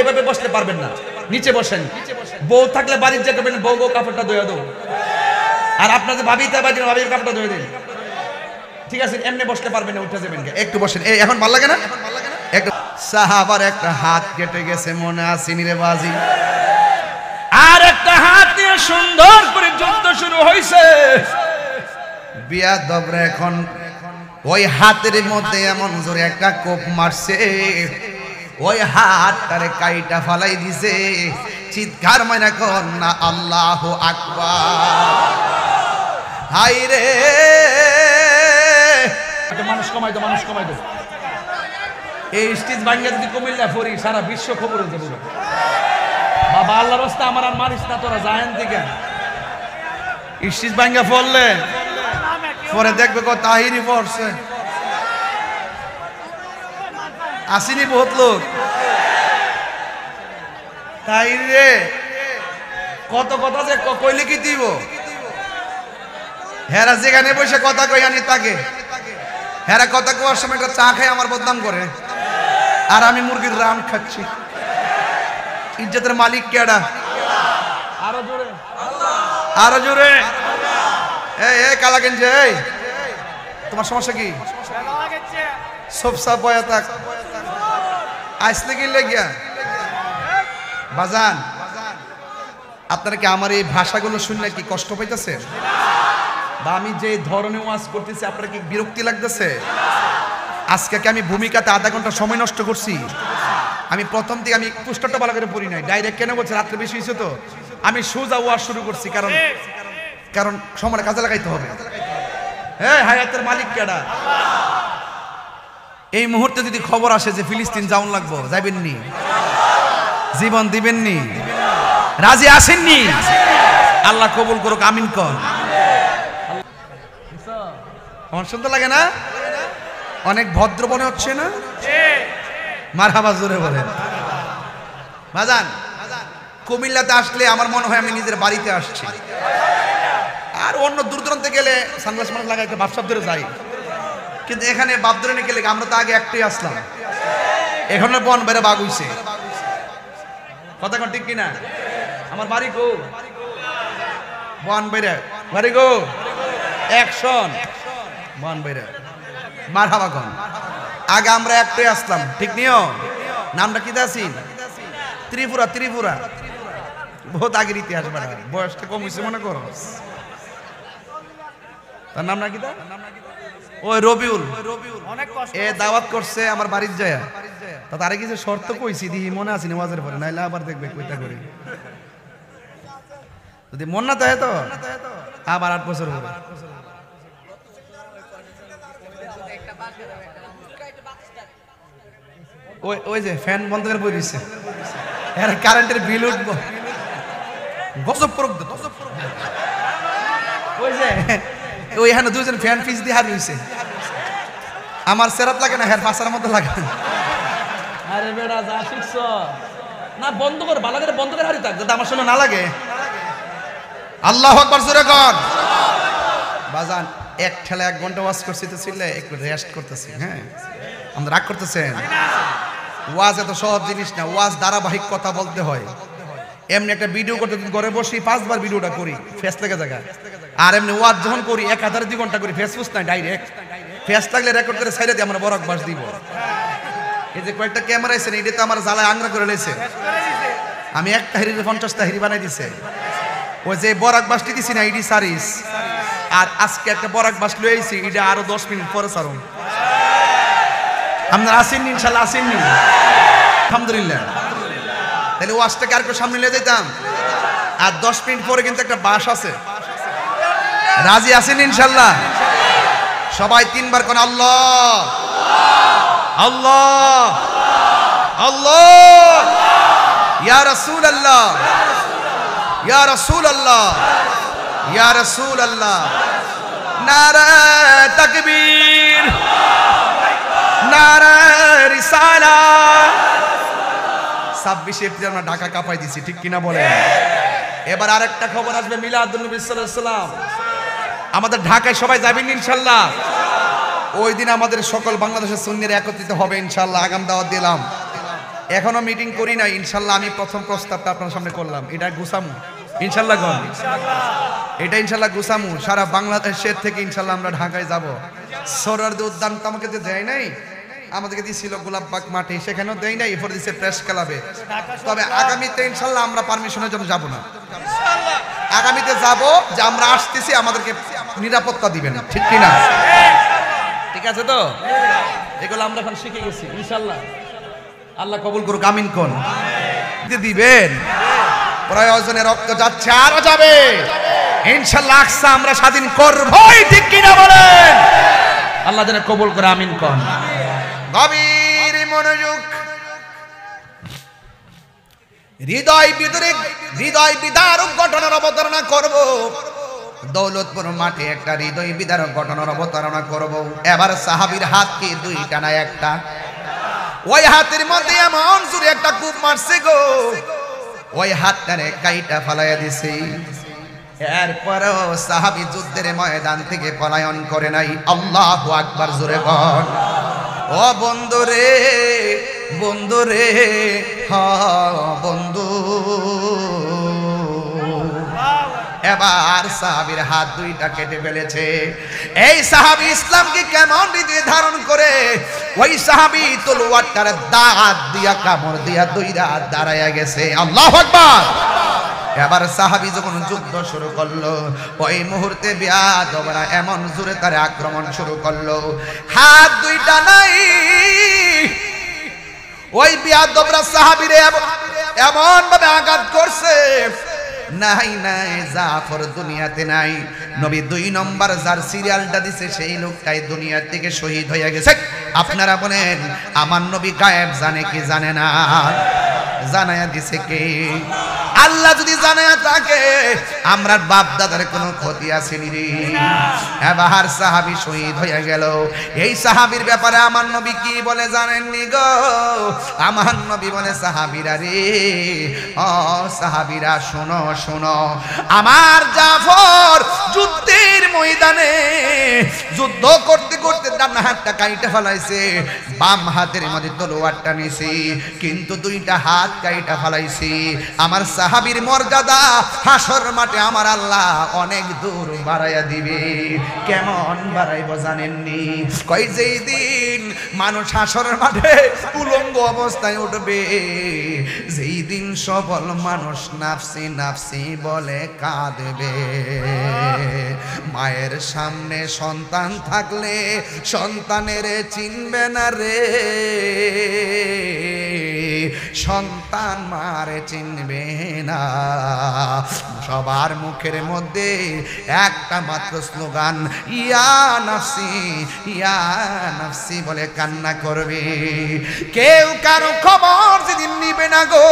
এভাবে বসতে পারবেন না। নিচে বসেন। বউ থাকলে বাড়ির যেতে পারেন, বউ কাপড়টা ধুয়ে দাও। আর আপনাদের ভাবিতে বাড়ির ভাবির কাপড়টা ধুয়ে দিন। ঠিক আছে, এমনি বসতে পারবেন না, উঠে যাবেন। একটু বসেন। এই এখন ভালো লাগে না? একটু। সাহাবার একটা হাত কেটে গেছে, মনে আসেনি রে বাজি? আর একটা হাত নিয়ে সুন্দর করে যুদ্ধ শুরু হয়েছে। বিয়াদবরা এখন ওই হাতের মধ্যে এমন জোরে একটা কোপ মারছে, ওই হাতটারে কাইটা ফালাই দিছে। চিৎকার মাইনা কর না আল্লাহু আকবার। হাই রে, মানুষ কমাই দো, মানুষ কমাই দো। এই স্টেজ ভাঙ্গা যদি কুমিল্লা ফরি, সারা বিশ্ব খবর হয়ে যাবে। বাবা আল্লাহর রাস্তা আমার আর মারিস না, তোরা যায়েন দিকে। স্টেজ ভাঙ্গা ফললে পরে দেখবে কো তাহিরি পড়ছে, আসিনি বহুত লোক। তাহিরি রে কত কথা যে কইলে কি দিব? হেরা যেখানে বসে কথা কই আনি তাকে, হেরা কথা কোয়ার সময় একটা চা খাই আমার বদনাম করে, আর আমি মুরগির রাম খাচ্ছি। ইজ্জতের মালিক কেডা? আরো জোরে, আরো জোরে। এই কালা গেঞ্জি, এই তোমার সমস্যা কি? সব সাপ বয়া থাক, আসলে কি লেগিয়া বাজান? আপনারা কি আমার এই ভাষাগুলো শুনলে কি কষ্ট পাইতেছে? বা আমি যে ধরনের ওয়াজ করতেছি আপনারা কি বিরক্তি লাগতেছে? আজকে কি আমি ভূমিকাতে আধা ঘন্টা সময় নষ্ট করছি? আমি প্রথম থেকে আমি পুস্তকটা ভালো করে পড়ি নাই, ডাইরেক্ট কেন বলছে, রাত্রে বেশি হয়েছে তো আমি সোজা ওয়াজ শুরু করছি, কারণ সময় কাজে লাগাইতে হবে। হ্যাঁ, হায়াতের মালিক কেডা? এই মুহূর্তে যদি খবর আসে যে ফিলিস্তিন যাওন লাগবো, যাবেননি? জীবন দিবেননি? রাজি আসেননি? আল্লাহ কবুল করুক, আমিন কর। আমার সুন্দর লাগে না? অনেক ভদ্র মনে হচ্ছে না? মারহাবা জোরে বলেন। বাজান, কুমিল্লাতে আসলে আমার মনে হয় আমি নিজের বাড়িতে আসছি। আর অন্য দূর দূরান্তে গেলে সানগ্লাস মাস লাগাইতে ভাবসাব ধরে যাই, কিন্তু এখানে বাপ ধরে নিয়ে গেলে আমরা তো আগে একটাই আসলাম, এখানে বন বেড়ে বাঘ হইছে। কথা কোন ঠিক কিনা? আমার বাড়ি গো বন বেড়ে, বাড়ি গো অ্যাকশন, বন বেড়ে মারহাবা কোন। আগে আমরা একটাই আসলাম, ঠিক নিও? নামটা কি দাসি? ত্রিপুরা, ত্রিপুরা বহুত আগের ইতিহাস, বয়সটা কম হয়েছে মনে করো। তার নাম নাকি তা ওই রবিউল এ দাওয়াত করছে আমার বাড়ির যায় তা তারে কিছু শর্ত কইছি দিহি মনে আছে নামাজের পরে নাইলে আবার দেখবে কইটা করি যদি মন না থাকে তো আবার 8 বছর হবে ওই যে ফ্যান বন্ধ করে বই দিচ্ছে এর কারেন্টের বিল উঠবো গজব পড়ক ওই যে ওই এখানে দুজন ফ্যান ফিস দিয়ে হার হইছে আমার সেরাত লাগে না হের ফাঁসার মতো লাগে আরে বেড়া যা শিখছ না বন্ধ কর ভালো করে বন্ধ করে হারি থাক যাতে আমার শোনা না লাগে আল্লাহু আকবার জোরে কর বাজান এক ঠেলা 1 ঘন্টা ওয়াজ করছি তো ছিলে একটু রেস্ট করতেছি হ্যাঁ আমরা রাগ করতেছেন ওয়াজ এত সহজ জিনিস না ওয়াজ ধারাবাহিক কথা বলতে হয় এমনি একটা ভিডিও করতে ঘরে বসি 5 বার ভিডিওটা করি ফেস লেগে জায়গা আর এমনি ওয়াজ যখন করি 1.5 ঘন্টা করি ফেসবুক না ডাইরেক্ট ফেস লাগলে রেকর্ড করে ছাইড়া দিয়ে আমরা বরাক বাস দিব এই যে কয়েকটা ক্যামেরা আছে এটা তো আমার জ্বালায় আংরা করে লইছে আমি একটা হেরিতে 50টা হেরি বানাই দিছে ওই যে বরাক বাসটি দিছি না ইডি সারিস আর আজকে একটা বরাক বাস লই আইছি এটা আরো 10 মিনিট পরে ছাড়ুন আপনারা আসেননি ইনশাআল্লাহ আসেননি আলহামদুলিল্লাহ তাহলে ওয়াজটাকে আর একটু সামনে নিয়ে যেতাম আর 10 মিনিট পরে কিন্তু একটা বাস আছে রাজি আছেন ইনশাআল্লাহ সবাই 3 বার কোন আল্লাহ আল্লাহ আল্লাহ ইয়া রাসূলুল্লাহ ইয়া রাসূলুল্লাহ ইয়া রাসূলুল্লাহ নারা তাকবীর নারা রিসালাত 26 এপ্রিল আমরা ঢাকা কাঁপাই দিছি ঠিক কিনা বলেন এবার আরেকটা খবর আসবে মিলাদুন নবী সাল্লাল্লাহু আলাইহি সাল্লাম আমাদের ঢাকায় সবাই যাবেন ইনশাআল্লাহ ওই দিন আমাদের সকল বাংলাদেশের সুন্নিরা একত্রিত হবে ইনশাআল্লাহ আগাম দাওয়াত দিলাম এখনো মিটিং করি না ইনশাআল্লাহ আমি প্রথম প্রস্তাবটা আপনাদের সামনে করলাম এটা গুছামু ইনশাআল্লাহ কোন এটা ইনশাআল্লাহ গুছামু সারা বাংলাদেশের থেকে ইনশাআল্লাহ আমরা ঢাকায় যাব সোহরাওয়ার্দী উদ্যান তো আমাকে তো দেয় নাই আমাদেরকে দিয়েছিল গোলাপবাগ মাঠে সেখানেও দেয় নাই এরপর দিয়েছে প্রেস ক্লাবে তবে আগামীতে ইনশাআল্লাহ আমরা পারমিশনের জন্য যাব না আগামীতে যাব যে আমরা আসতেছি আমাদেরকে নিরাপত্তা দিবেন ঠিক কি না ঠিক আছে তো এগুলো আমরা এখন শিখে গেছি ইনশাআল্লাহ আল্লাহ কবুল করুক আমিন কোন দিবেন প্রয়োজনে রক্ত যাচ্ছে আরো যাবে ইনশাআল্লাহ আকসা আমরা স্বাধীন করবই ঠিক কি না বলেন আল্লাহ যেন কবুল করে আমিন কোন গভীর মনোযোগ হৃদয় বিদারক ঘটনার অবতারণা করব দৌলতপুর মাঠে একটা হৃদয় বিদারক ঘটনার অবতারণা করব এবার সাহাবীর হাত কি দুইটা না একটা ওই হাতের মধ্যে এমন জোরে একটা কূপ মারছে গো ওই হাতটারে কাইটা ফালাইয়া দিছে এরপরও সাহাবী যুদ্ধের ময়দান থেকে পলায়ন করে নাই আল্লাহু আকবার জোরে বল ও বন্ধুরে বন্ধুরে বন্ধু এবার সাহাবীর হাত দুইটা কেটে ফেলেছে এই সাহাবী ইসলামকে কেমন রীতি ধারণ করে ওই সাহাবী তলোয়ারটার দাঁত দিয়া কামড় দিয়া দুইটা দাঁড়ায়া গেছে আল্লাহু আকবার এবার সাহাবী যখন যুদ্ধ শুরু করলো ওই মুহূর্তে বিয়াদবরা এমন জোরে তার আক্রমণ শুরু করলো হাত দুইটা নাই ওই বিয়াদবরা সাহাবীরে এমন ভাবে আঘাত করছে নাই নাই জাফর দুনিয়াতে নাই নবী 2 নম্বর যার সিরিয়ালটা দিছে সেই লোকটাই দুনিয়া থেকে শহীদ হয়ে গেছে আপনারা বলেন আমার নবী গায়েব জানে কি জানে না জানায়া দিছে কে আল্লাহ যদি জানায়া থাকে আমরা বাপ দাদার কোনো ক্ষতি আসেনি রে এবার সাহাবী শহীদ হয়ে গেল এই সাহাবীর ব্যাপারে আমার নবী কি বলে জানেননি গো আমার নবী বলে সাহাবীরা রে ও সাহাবীরা শোনো শোনো আমার জাফর যুদ্ধের ময়দানে যুদ্ধ করতে করতে ডান হাতটা কাইটা ফেলাইছে বাম হাতের মধ্যে তলোয়ারটা নিছে কিন্তু দুইটা হাত কাইটা ফেলাইছে আমার সাহাবীর মর্যাদা হাসর মাঠে আমার আল্লাহ অনেক দূর বাড়াইয়া দিবে। কেমন বাড়াইব জানেননি? কই যেই দিন মানুষ হাসরের মাঠে উলঙ্গ অবস্থায় উঠবে, যেই দিন সবল মানুষ নাফসি নাফসি বলে কাঁদবে। মায়ের সামনে সন্তান থাকলে সন্তানের চিনবে না রে, সন্তান মারে চিনবে না। সবার মুখের মধ্যে একটা মাত্র স্লোগান, ইয়া নাফসি ইয়া নাফসি বলে কান্না করবে। কেউ কারো খবর যেদিন নিবে না গো,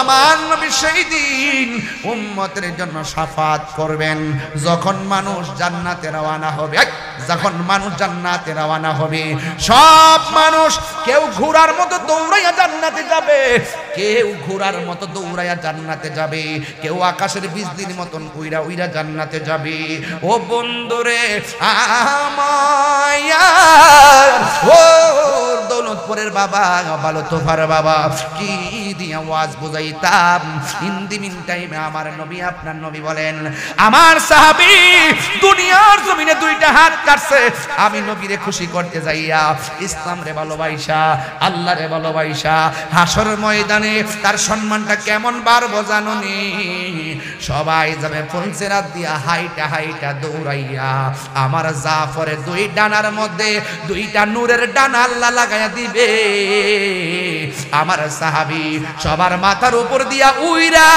আমার নবী সেই দিন উম্মতের জন্য শাফাত করবেন। যখন মানুষ জান্নাতে রওনা হবে, যখন মানুষ জান্নাতে রওনা হবে, সব মানুষ কেউ ঘোড়ার মতো দৌড়াইয়া জান্নাতে যাবে, কেউ ঘোড়ার মতো দৌড়াইয়া জান্নাতে যাবে, কেউ আকাশের বিজলির মতন উইরা উইরা জান্নাতে যাবে। ও বন্ধুরে আমায়া, ও দৌলতপুরের বাবা, ভালো তোফার বাবা, কি দিয়া ওয়াজ বুঝাইতাম। ইন দি মিন টাইমে আমার নবী, আপনার নবী বলেন, আমার সাহাবী দুনিয়ার জমিনে দুইটা হাত কাটছে আমি নবীরে খুশি করতে যাইয়া, ইসলাম রে ভালোবাসা, আল্লাহ রে ভালোবাসা। হাসর ময়দানে তার সম্মানটা কেমন বাড়বো জানোনি? সবাই যাবে ফুলসেরাত দিয়া হাইটা হাইটা দৌড়াইয়া, আমার জাফরের দুই ডানার মধ্যে দুইটা নূরের ডানা আল্লাহ লাগাইয়া দিবে। আমার সাহাবী সবার মাথার উপর দিয়া উইরা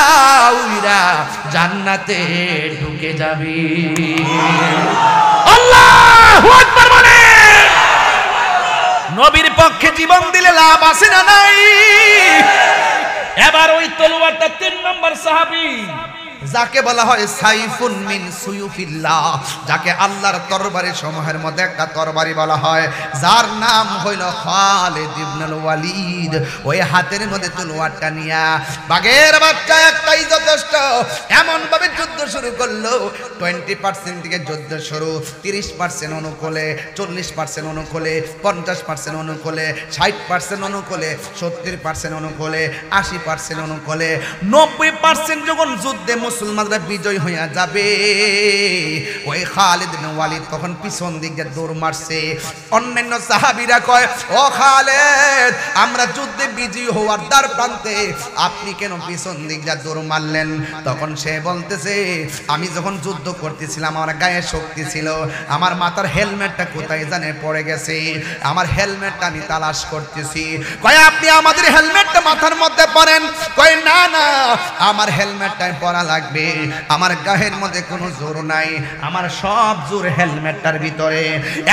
উইরা জান্নাতে ঢুকে যাবে। আল্লাহু আকবার বলে। নবীর পক্ষে জীবন দিলে লাভ আছে না নাই? এবার ওই তলোয়ারটা 3 নম্বর সাহাবী, যাকে বলা হয় সাইফুন মিন সুয়ুফিল্লাহ, যাকে আল্লাহর তরবারি সমূহের মধ্যে একটা তরবারি বলা হয়, যার নাম হইল খালিদ ইবনুল ওয়ালিদ। ওই হাতের মধ্যে তলোয়ারটা নিয়া বাঘের বাচ্চা একটাই যথেষ্ট, এমন ভাবে যুদ্ধ শুরু করলো। 20% থেকে যুদ্ধ শুরু, 30% অনুকূলে, 40% অনুকূলে, 50% অনুকূলে, 60% অনুকূলে, 70% অনুকূলে, 80% অনুকূলে, 90% যখন যুদ্ধে মুসলমানরা বিজয় হইয়া যাবে, ওই খালিদ ইবনে ওয়ালিদ তখন পিছন দিকে দৌড় মারছে। অন্যান্য সাহাবীরা কয়, ও খালিদ, আমরা যুদ্ধে বিজয় হওয়ার দ্বার প্রান্তে, আপনি কেন পিছন দিকে দৌড় মারলেন? তখন সে বলতেছে, আমি যখন যুদ্ধ করতেছিলাম আমার গায়ে শক্তি ছিল, আমার মাথার হেলমেটটা কোথায় জানে পড়ে গেছে, আমার হেলমেটটা আমি তালাশ করতেছি। কয়, আপনি আমাদের হেলমেটটা মাথার মধ্যে পরেন। কয়, না না, আমার হেলমেটটাই পরা লাগবে, আমার গায়ের মধ্যে কোনো জোর নাই, আমার সব জোর হেলমেটটার ভিতরে।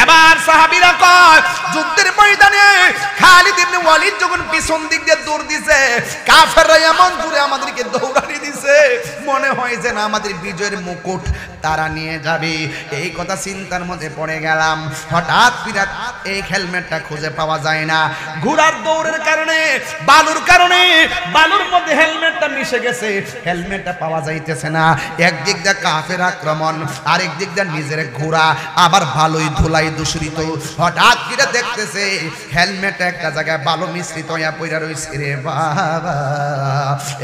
এবার সাহাবীরা কয়, যুদ্ধের ময়দানে খালিদ ইবনে ওয়ালিদ যখন পিছন দিক দিয়ে দৌড় দিছে, কাফেররা এমন জোরে আমাদেরকে দৌড়ানি দিছে, মনে হয় যে না আমাদের বিজয়ের মুকুট তারা নিয়ে যাবে। এই কথা চিন্তার মধ্যে পড়ে গেলাম। হঠাৎ বিরাট এই হেলমেটটা খুঁজে পাওয়া যায় না। ঘোড়ার দৌড়ের কারণে, বালুর কারণে, বালুর মধ্যে হেলমেটটা মিশে গেছে, হেলমেটটা পাওয়া যাইতেছে না। একদিক দিয়ে কাফের আক্রমণ, আরেক দিক দিয়ে নিজের ঘোড়া, আবার বালুই ধুলাই দূষিত। হঠাৎ করে দেখতেছে হেলমেটটা একটা জায়গায় বালু মিশ্রিত হইয়া পড়ে রইছে রে বাবা।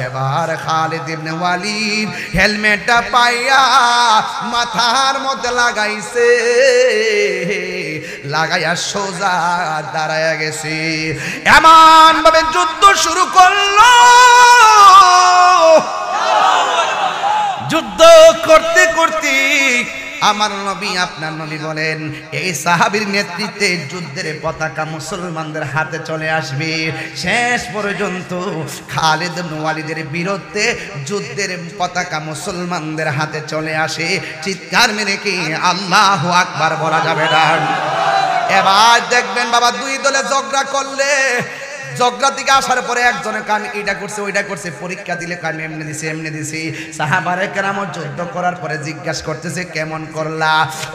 এবার খালিদ ইবনে ওয়ালিদ হেলমেটটা পাইয়া মাথার মধ্যে লাগাইছে, লাগাইয়া সোজা দাঁড়ায়া গেছে। এমন ভাবে যুদ্ধ শুরু করলো। যুদ্ধ করতে করতে আমার নবী, আপনার নবী বলেন, এই সাহাবীর নেতৃত্বে যুদ্ধের পতাকা মুসলমানদের হাতে চলে আসবে। শেষ পর্যন্ত খালিদ ইবনে ওয়ালিদের বিরুদ্ধে যুদ্ধের পতাকা মুসলমানদের হাতে চলে আসে। চিৎকার মেরে কি আল্লাহু আকবার বলা যাবে না? এবার দেখবেন বাবা, দুই দলে ঝগড়া করলে, ঝগড়া থেকে আসার পরে একজনের কান এটা করছে ওইটা করছে, পরীক্ষা দিলে কান এমনি দিছে এমনি দিছে। সাহাবায়ে কেরাম যুদ্ধ করার পরে জিজ্ঞাসা করতেছে, কেমন করলা?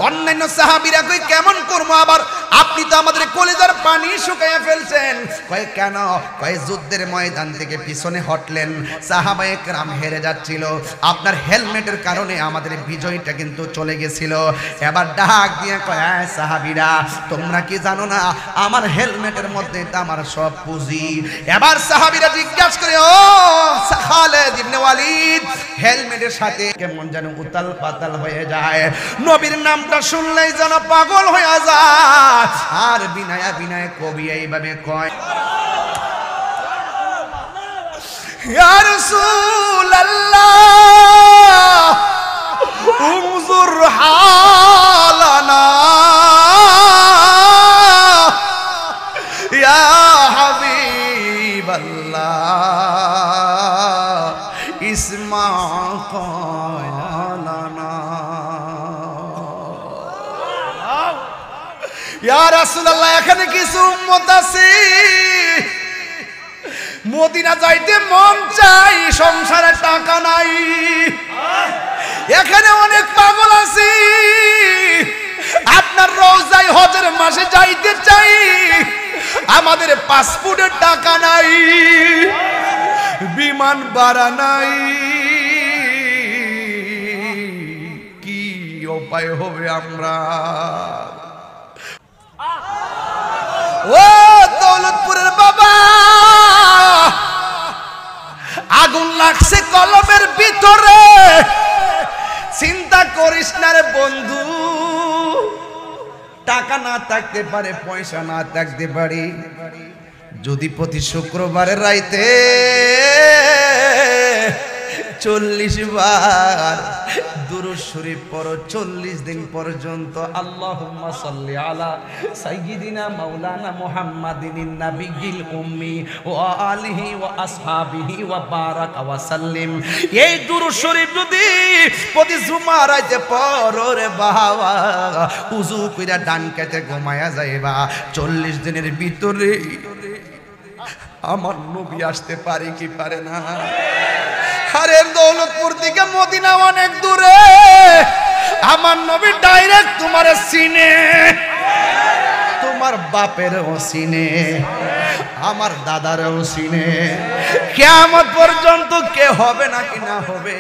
অন্যান্য সাহাবীরা কই, কেমন করবো, আবার আপনি তো আমাদের কলিজার পানি শুকাইয়া ফেলছেন। কয়, কেন? কয়, যুদ্ধের ময়দান থেকে পিছনে হটলেন, সাহাবায়ে কেরাম হেরে যাচ্ছিল, আপনার হেলমেটের কারণে আমাদের বিজয়টা কিন্তু চলে গেছিল। এবার ডাক দিয়ে কয়, সাহাবীরা, তোমরা কি জানো না আমার হেলমেটের মধ্যে তো আমার সব পুঁজি বুঝি। এবার সাহাবীরা জিজ্ঞাসা করে, ও খালিদ ইবনে ওয়ালিদ, হেলমেটের সাথে কেমন যেন উতাল পাতাল হয়ে যায়, নবীর নামটা শুনলেই যেন পাগল হয়ে যায়। আর বিনয় বিনয় কবি এইভাবে কয়, ইয়া রাসূলুল্লাহ উনজুর হালানা ইয়া হাবিবাল্লাহ ইসমা কালানা। ইয়া রাসূলুল্লাহ, এখানে কিছু উম্মত আছে মদিনা যাইতে মন চাই, সংসারে টাকা নাই। এখানে অনেক পাগল আছে আপনার রওজায় হজের মাসে যাইতে চাই, আমাদের পাসপোর্টের টাকা নাই, বিমান ভাড়া নাই, কি উপায় হবে আমরা? ও দৌলতপুরের বাবা, আগুন লাগছে কলমের ভিতরে, চিন্তা করিস না রে বন্ধু। টাকা না থাকতে পারে, পয়সা না থাকতে পারে, যদি প্রতি শুক্রবারের রাইতে 40 বার দুরূদ শরীফ পড়ো, 40 দিন পর্যন্ত। আল্লাহুম্মা সাল্লি আলা সাইয়্যিদিনা মাওলানা মুহাম্মাদিন নাবিয়্যিল উম্মি ওয়া আলিহি ওয়া আসহাবিহি ওয়া বারাকা ওয়া সাল্লিম। এই দুরূদ শরীফ যদি প্রতি জুমার রাতে পড়ো রে বাবা, উযু কইরা ডান কাতে ঘুমায়া যাইবা, 40 দিনের ভিতরে আমার নবী আসতে পারে কি পারে না? আরে দৌলতপুর থেকে মদিনা অনেক দূরে, আমার নবী ডাইরেক্ট তোমারে চিনে, তোমার বাপেরও চিনে, আমার দাদারও চিনে। কিয়ামত পর্যন্ত কে হবে নাকি না হবে,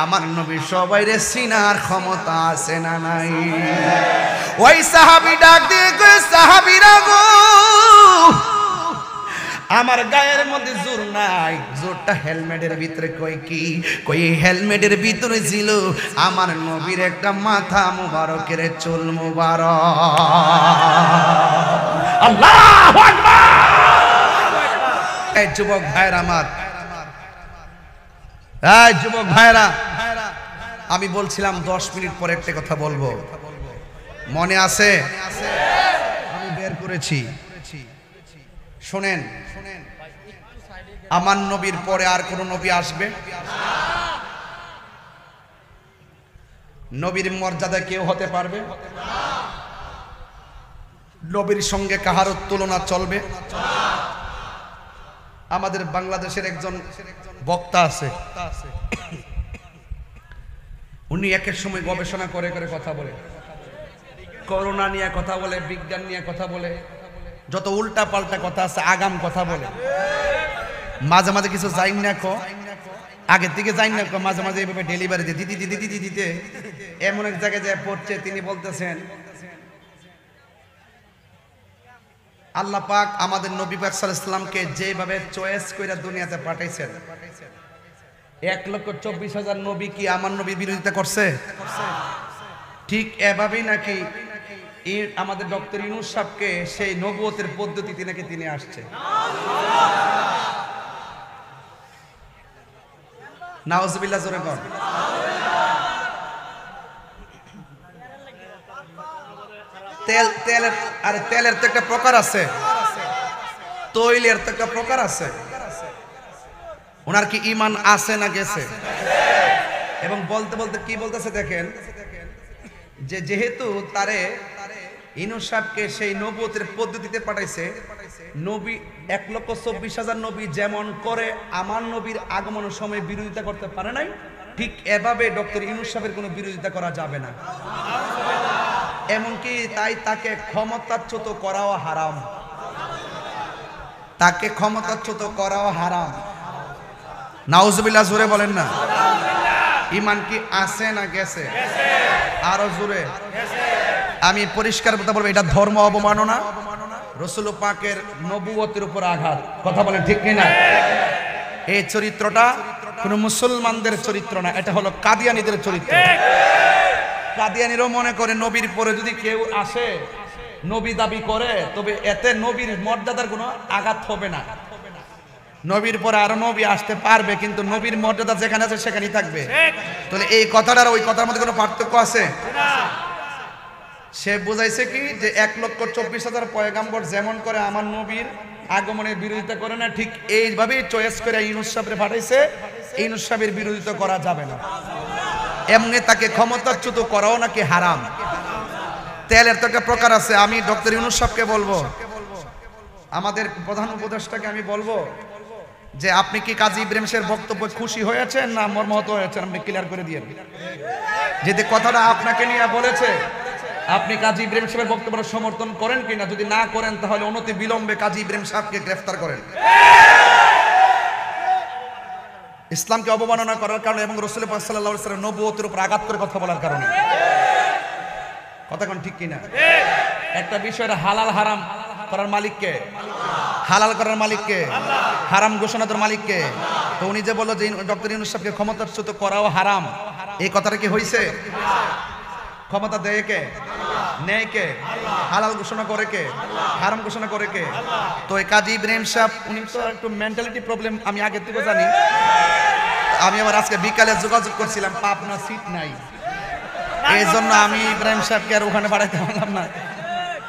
আমার নবী সবাইরে চিনার ক্ষমতা আছে না নাই? ওই সাহাবী ডাক দিয়ে কয়, সাহাবীরা গো, আমার গায়ের মধ্যে জোর নাই, জোরটা হেলমেটের ভিতরে। কই কি? কই হেলমেটের ভিতরে ছিল আমার নবীর একটা মাথা মুবারকের চুল মুবারক। আল্লাহু আকবার। এই যুবক ভাইরা আমার, এই যুবক ভাইরা, আমি বলছিলাম 10 মিনিট পরে একটা কথা বলবো, মনে আছে? আমি বের করেছি, শোনেন। আমার নবীর পরে আর কোন নবী আসবে? নবীর মর্যাদা কেউ হতে পারবে? নবীর সঙ্গে কাহারও তুলনা চলবে? আমাদের বাংলাদেশের একজন বক্তা আছে, উনি একের সময় গবেষণা করে করে কথা বলে, করোনা নিয়ে কথা বলে, বিজ্ঞান নিয়ে কথা বলে, যত উল্টা পাল্টা কথা আছে আগাম কথা বলে। মাঝে মাঝে কিছু যাই না কো, আগের থেকে যাই না কো, মাঝে মাঝে এইভাবে ডেলিভারি দিয়ে দিদি দিদি দিদি দিতে এমন এক জায়গায় যায় পড়ছে, তিনি বলতেছেন আল্লাহ পাক আমাদের নবী পাক সাল্লাল্লাহু আলাইহি ওয়াসাল্লামকে যেভাবে চয়েস কইরা দুনিয়াতে পাঠাইছেন, 1,24,000 নবী কি আমার নবীর বিরোধিতা করছে? ঠিক এভাবেই নাকি আমাদের ডক্টর ইউনূস সাহেবকে সেই নবুয়তের পদ্ধতিতে নাকি তিনি আসছে। নাউজুবিল্লাহ, জোরে বল। তেলের তো একটা প্রকার আছে, তৈলের তো একটা প্রকার আছে। ওনার কি ঈমান আছে না গেছে? এবং বলতে বলতে কি বলতেছে দেখেন, যে যেহেতু তারে ইউনূস সাহেবকে সেই নবুয়তের পদ্ধতিতে পাঠাইছে, নবী 1,24,000 নবী যেমন করে আমার নবীর আগমনের সময় বিরোধিতা করতে পারে নাই, ঠিক এভাবে ডক্টর ইউনূস সাহেবের কোনো বিরোধিতা করা যাবে না। এমনকি তাই তাকে ক্ষমতাচ্যুত করাও হারাম, তাকে ক্ষমতাচ্যুত করাও হারাম। নাউজুবিল্লাহ, জোরে বলেন না। ঈমান কি আছে না গেছে? আরো জোরে। আমি পরিষ্কার কথা বলবো, এটা ধর্ম অবমাননা, রাসূল পাকের নবুয়তের উপর আঘাত। কথা বলেন ঠিক কিনা? এই চরিত্রটা কোন মুসলমানদের চরিত্র না, এটা হলো কাদিয়ানীদের চরিত্র। কাদিয়ানীরও মনে করে নবীর পরে যদি কেউ আসে নবী দাবি করে, তবে এতে নবীর মর্যাদার কোনো আঘাত হবে না। নবীর পরে আরো নবী আসতে পারবে, কিন্তু নবীর মর্যাদা যেখানে আছে সেখানেই থাকবে। তাহলে এই কথাটার ওই কথার মধ্যে কোনো পার্থক্য আছে? সে বুঝাইছে কি যে 1,24,000 পয়গাম্বর যেমন করে আমার নবীর আগমনের বিরোধিতা করে না, ঠিক এইভাবেই চয়েস করে ইউনূস সাহেবরে পাঠাইছে। ইউনূস সাহেবের বিরোধিতা করা যাবে না, এমনি তাকে ক্ষমতাচ্যুত করাও নাকি হারাম। তেলের তো একটা প্রকার আছে। আমি ডক্টর ইউনূস সাহেবকে বলবো, আমাদের প্রধান উপদেষ্টাকে আমি বলবো যে আপনি কি কাজী ইব্রাহিম সাহেবের বক্তব্য খুশি হয়েছেন না মর্মাহত হয়েছেন, আপনি ক্লিয়ার করে দিয়েন। যদি কথাটা আপনাকে নিয়ে বলেছে, আপনি কাজী ইব্রাহিম সাহেবের বক্তব্য সমর্থন করেন কিনা? যদি না করেন তাহলে অনতি বিলম্বে কাজী ইব্রাহিম সাহেবকে গ্রেফতার করেন। ইসলামকে অবমাননা করার কারণে এবং রাসূল পাক সাল্লাল্লাহু আলাইহি ওয়াসাল্লাম নবুয়তের উপর আঘাত করে কথা বলার কারণে। কথা কোন ঠিক কিনা? একটা বিষয়ের হালাল হারাম করার মালিককে, হালাল করার মালিককে, হারাম ঘোষণা করার মালিককে। তো উনি যে বলল যে ডক্টর ইউনূস সাহেবকে ক্ষমতাচ্যুত করাও হারাম, এই কথাটা কি হইছে? ক্ষমতা দেয় কে? নেয় কে? হালাল ঘোষণা করে কে? হারাম ঘোষণা করে কে? তো এই কাজী ইব্রাহিম সাহেব উনি তো একটু মেন্টালিটি প্রবলেম, আমি আগে থেকে জানি। আমি আবার আজকে বিকালে যোগাযোগ করছিলাম, পাবনা সিট নাই, এই জন্য আমি ইব্রাহিম সাহেবকে আর ওখানে বাড়াইতে পারলাম না।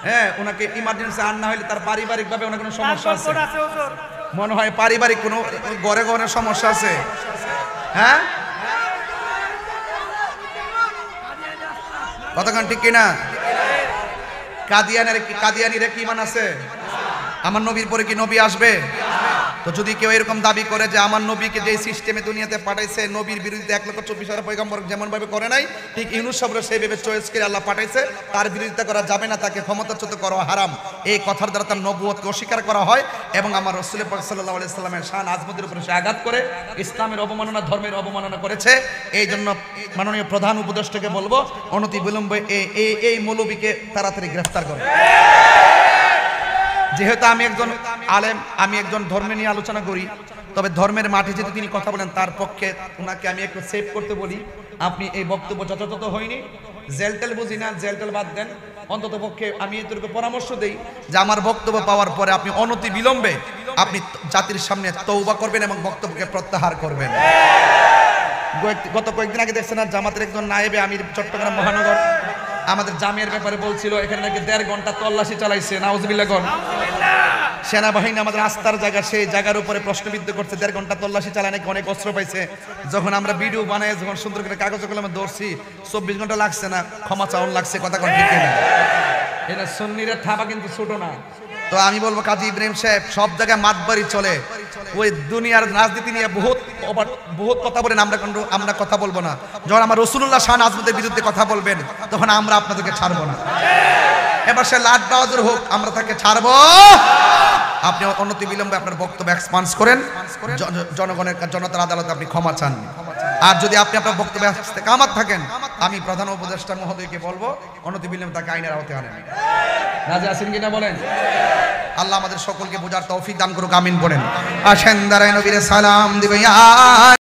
হ্যাঁ, ওনাকে ইমার্জেন্সি আন না হলে তার পারিবারিক ভাবে ওনার কোনো সমস্যা আছে মনে হয়, পারিবারিক কোনো ঘরে ঘরে সমস্যা আছে। হ্যাঁ, কতক্ষণ ঠিক কিনা? কাদিয়ানির কি ইমান আছে? আমার নবীর পরে কি নবী আসবে? তো যদি কেউ এরকম দাবি করে যে আমার নবীকে যে সিস্টেমে দুনিয়াতে পাঠাইছে, নবীর বিরুদ্ধে 1,24,000 পয়গম্বর যেমন ভাবে করে নাই, ঠিক ইউনূস সাহেবরা সেইভাবে চয়েস করে আল্লাহ পাঠাইছে, তার বিরোধিতা করা যাবে না, তাকে ক্ষমতাচ্যুত করা হারাম। এই কথার দ্বারা তার নবুয়তকে অস্বীকার করা হয় এবং আমার রাসূল পাক সাল্লাল্লাহু আলাইহি সাল্লামের শান আজমতের উপরে সে আঘাত করে ইসলামের অবমাননা, ধর্মের অবমাননা করেছে। এই জন্য মাননীয় প্রধান উপদেষ্টাকে বলবো অনতি বিলম্বে এই মৌলবীকে তাড়াতাড়ি গ্রেফতার করে। যেহেতু আমি একজন আলেম, আমি একজন ধর্ম নিয়ে আলোচনা করি, তবে ধর্মের মাঠে যদি তিনি কথা বলেন তার পক্ষে ওনাকে আমি একটু সেভ করতে বলি। আপনি এই বক্তব্য যথাযথ হয়নি, জেলটেল বুঝি না, জেলটেল বাদ দেন। অন্তত পক্ষে আমি এদেরকে পরামর্শ দেই যে আমার বক্তব্য পাওয়ার পরে আপনি অনতি বিলম্বে আপনি জাতির সামনে তওবা করবেন এবং বক্তব্যকে প্রত্যাহার করবেন। গত কয়েকদিন আগে দেখছেন না, জামাতের একজন নায়েবে আমির চট্টগ্রাম মহানগর আমাদের জামিয়ার ব্যাপারে বলছিল, এখানে নাকি 1.5 ঘন্টা তল্লাশি চালাইছে। নাউজুবিল্লাহ। সেনাবাহিনী আমাদের আস্থার জায়গা, সেই জায়গার উপরে প্রশ্নবিদ্ধ করছে, 1.5 ঘন্টা তল্লাশি চালায় নাকি অনেক অস্ত্র পাইছে। যখন আমরা ভিডিও বানাই, যখন সুন্দর করে কাগজ কলমে ধরছি, 24 ঘন্টা লাগছে না, ক্ষমা চাওয়ান লাগছে। কথা কোন ঠিক কিনা? এটা সুন্নিরা থাবা কিন্তু ছোট না। তো আমি বলবো কাজী ইব্রাহিম সাহেব, সব জায়গায় মাতবাড়ি চলে, ওই দুনিয়ার রাজনীতি নিয়ে বহুত কথা বলেন, আমরা কথা বলবো না। যখন আমার রাসূলুল্লাহ শান আজমতের বিরুদ্ধে কথা বলবেন, তখন আমরা আপনাদেরকে ছাড়বো না। এবার সে লাট বাহাদুর হোক, আমরা তাকে ছাড়বো। আপনি অনতি বিলম্বে আপনার বক্তব্য এক্সপান্স করেন, জনগণের জনতার আদালতে আপনি ক্ষমা চান। আর যদি আপনি আপনার বক্তব্যে ইস্তেকামাত থাকেন, আমি প্রধান উপদেষ্টা মহোদয়কে বলবো অনতি বিলম্বে তাকে আইনের আওতায় আনেন। রাজি আছেন কিনা বলেন? আল্লাহ আমাদের সকলকে বোঝার তৌফিক দান করুক, আমিন বলেন। আসেন দাঁড়ায় নবীর সালাম দিবে।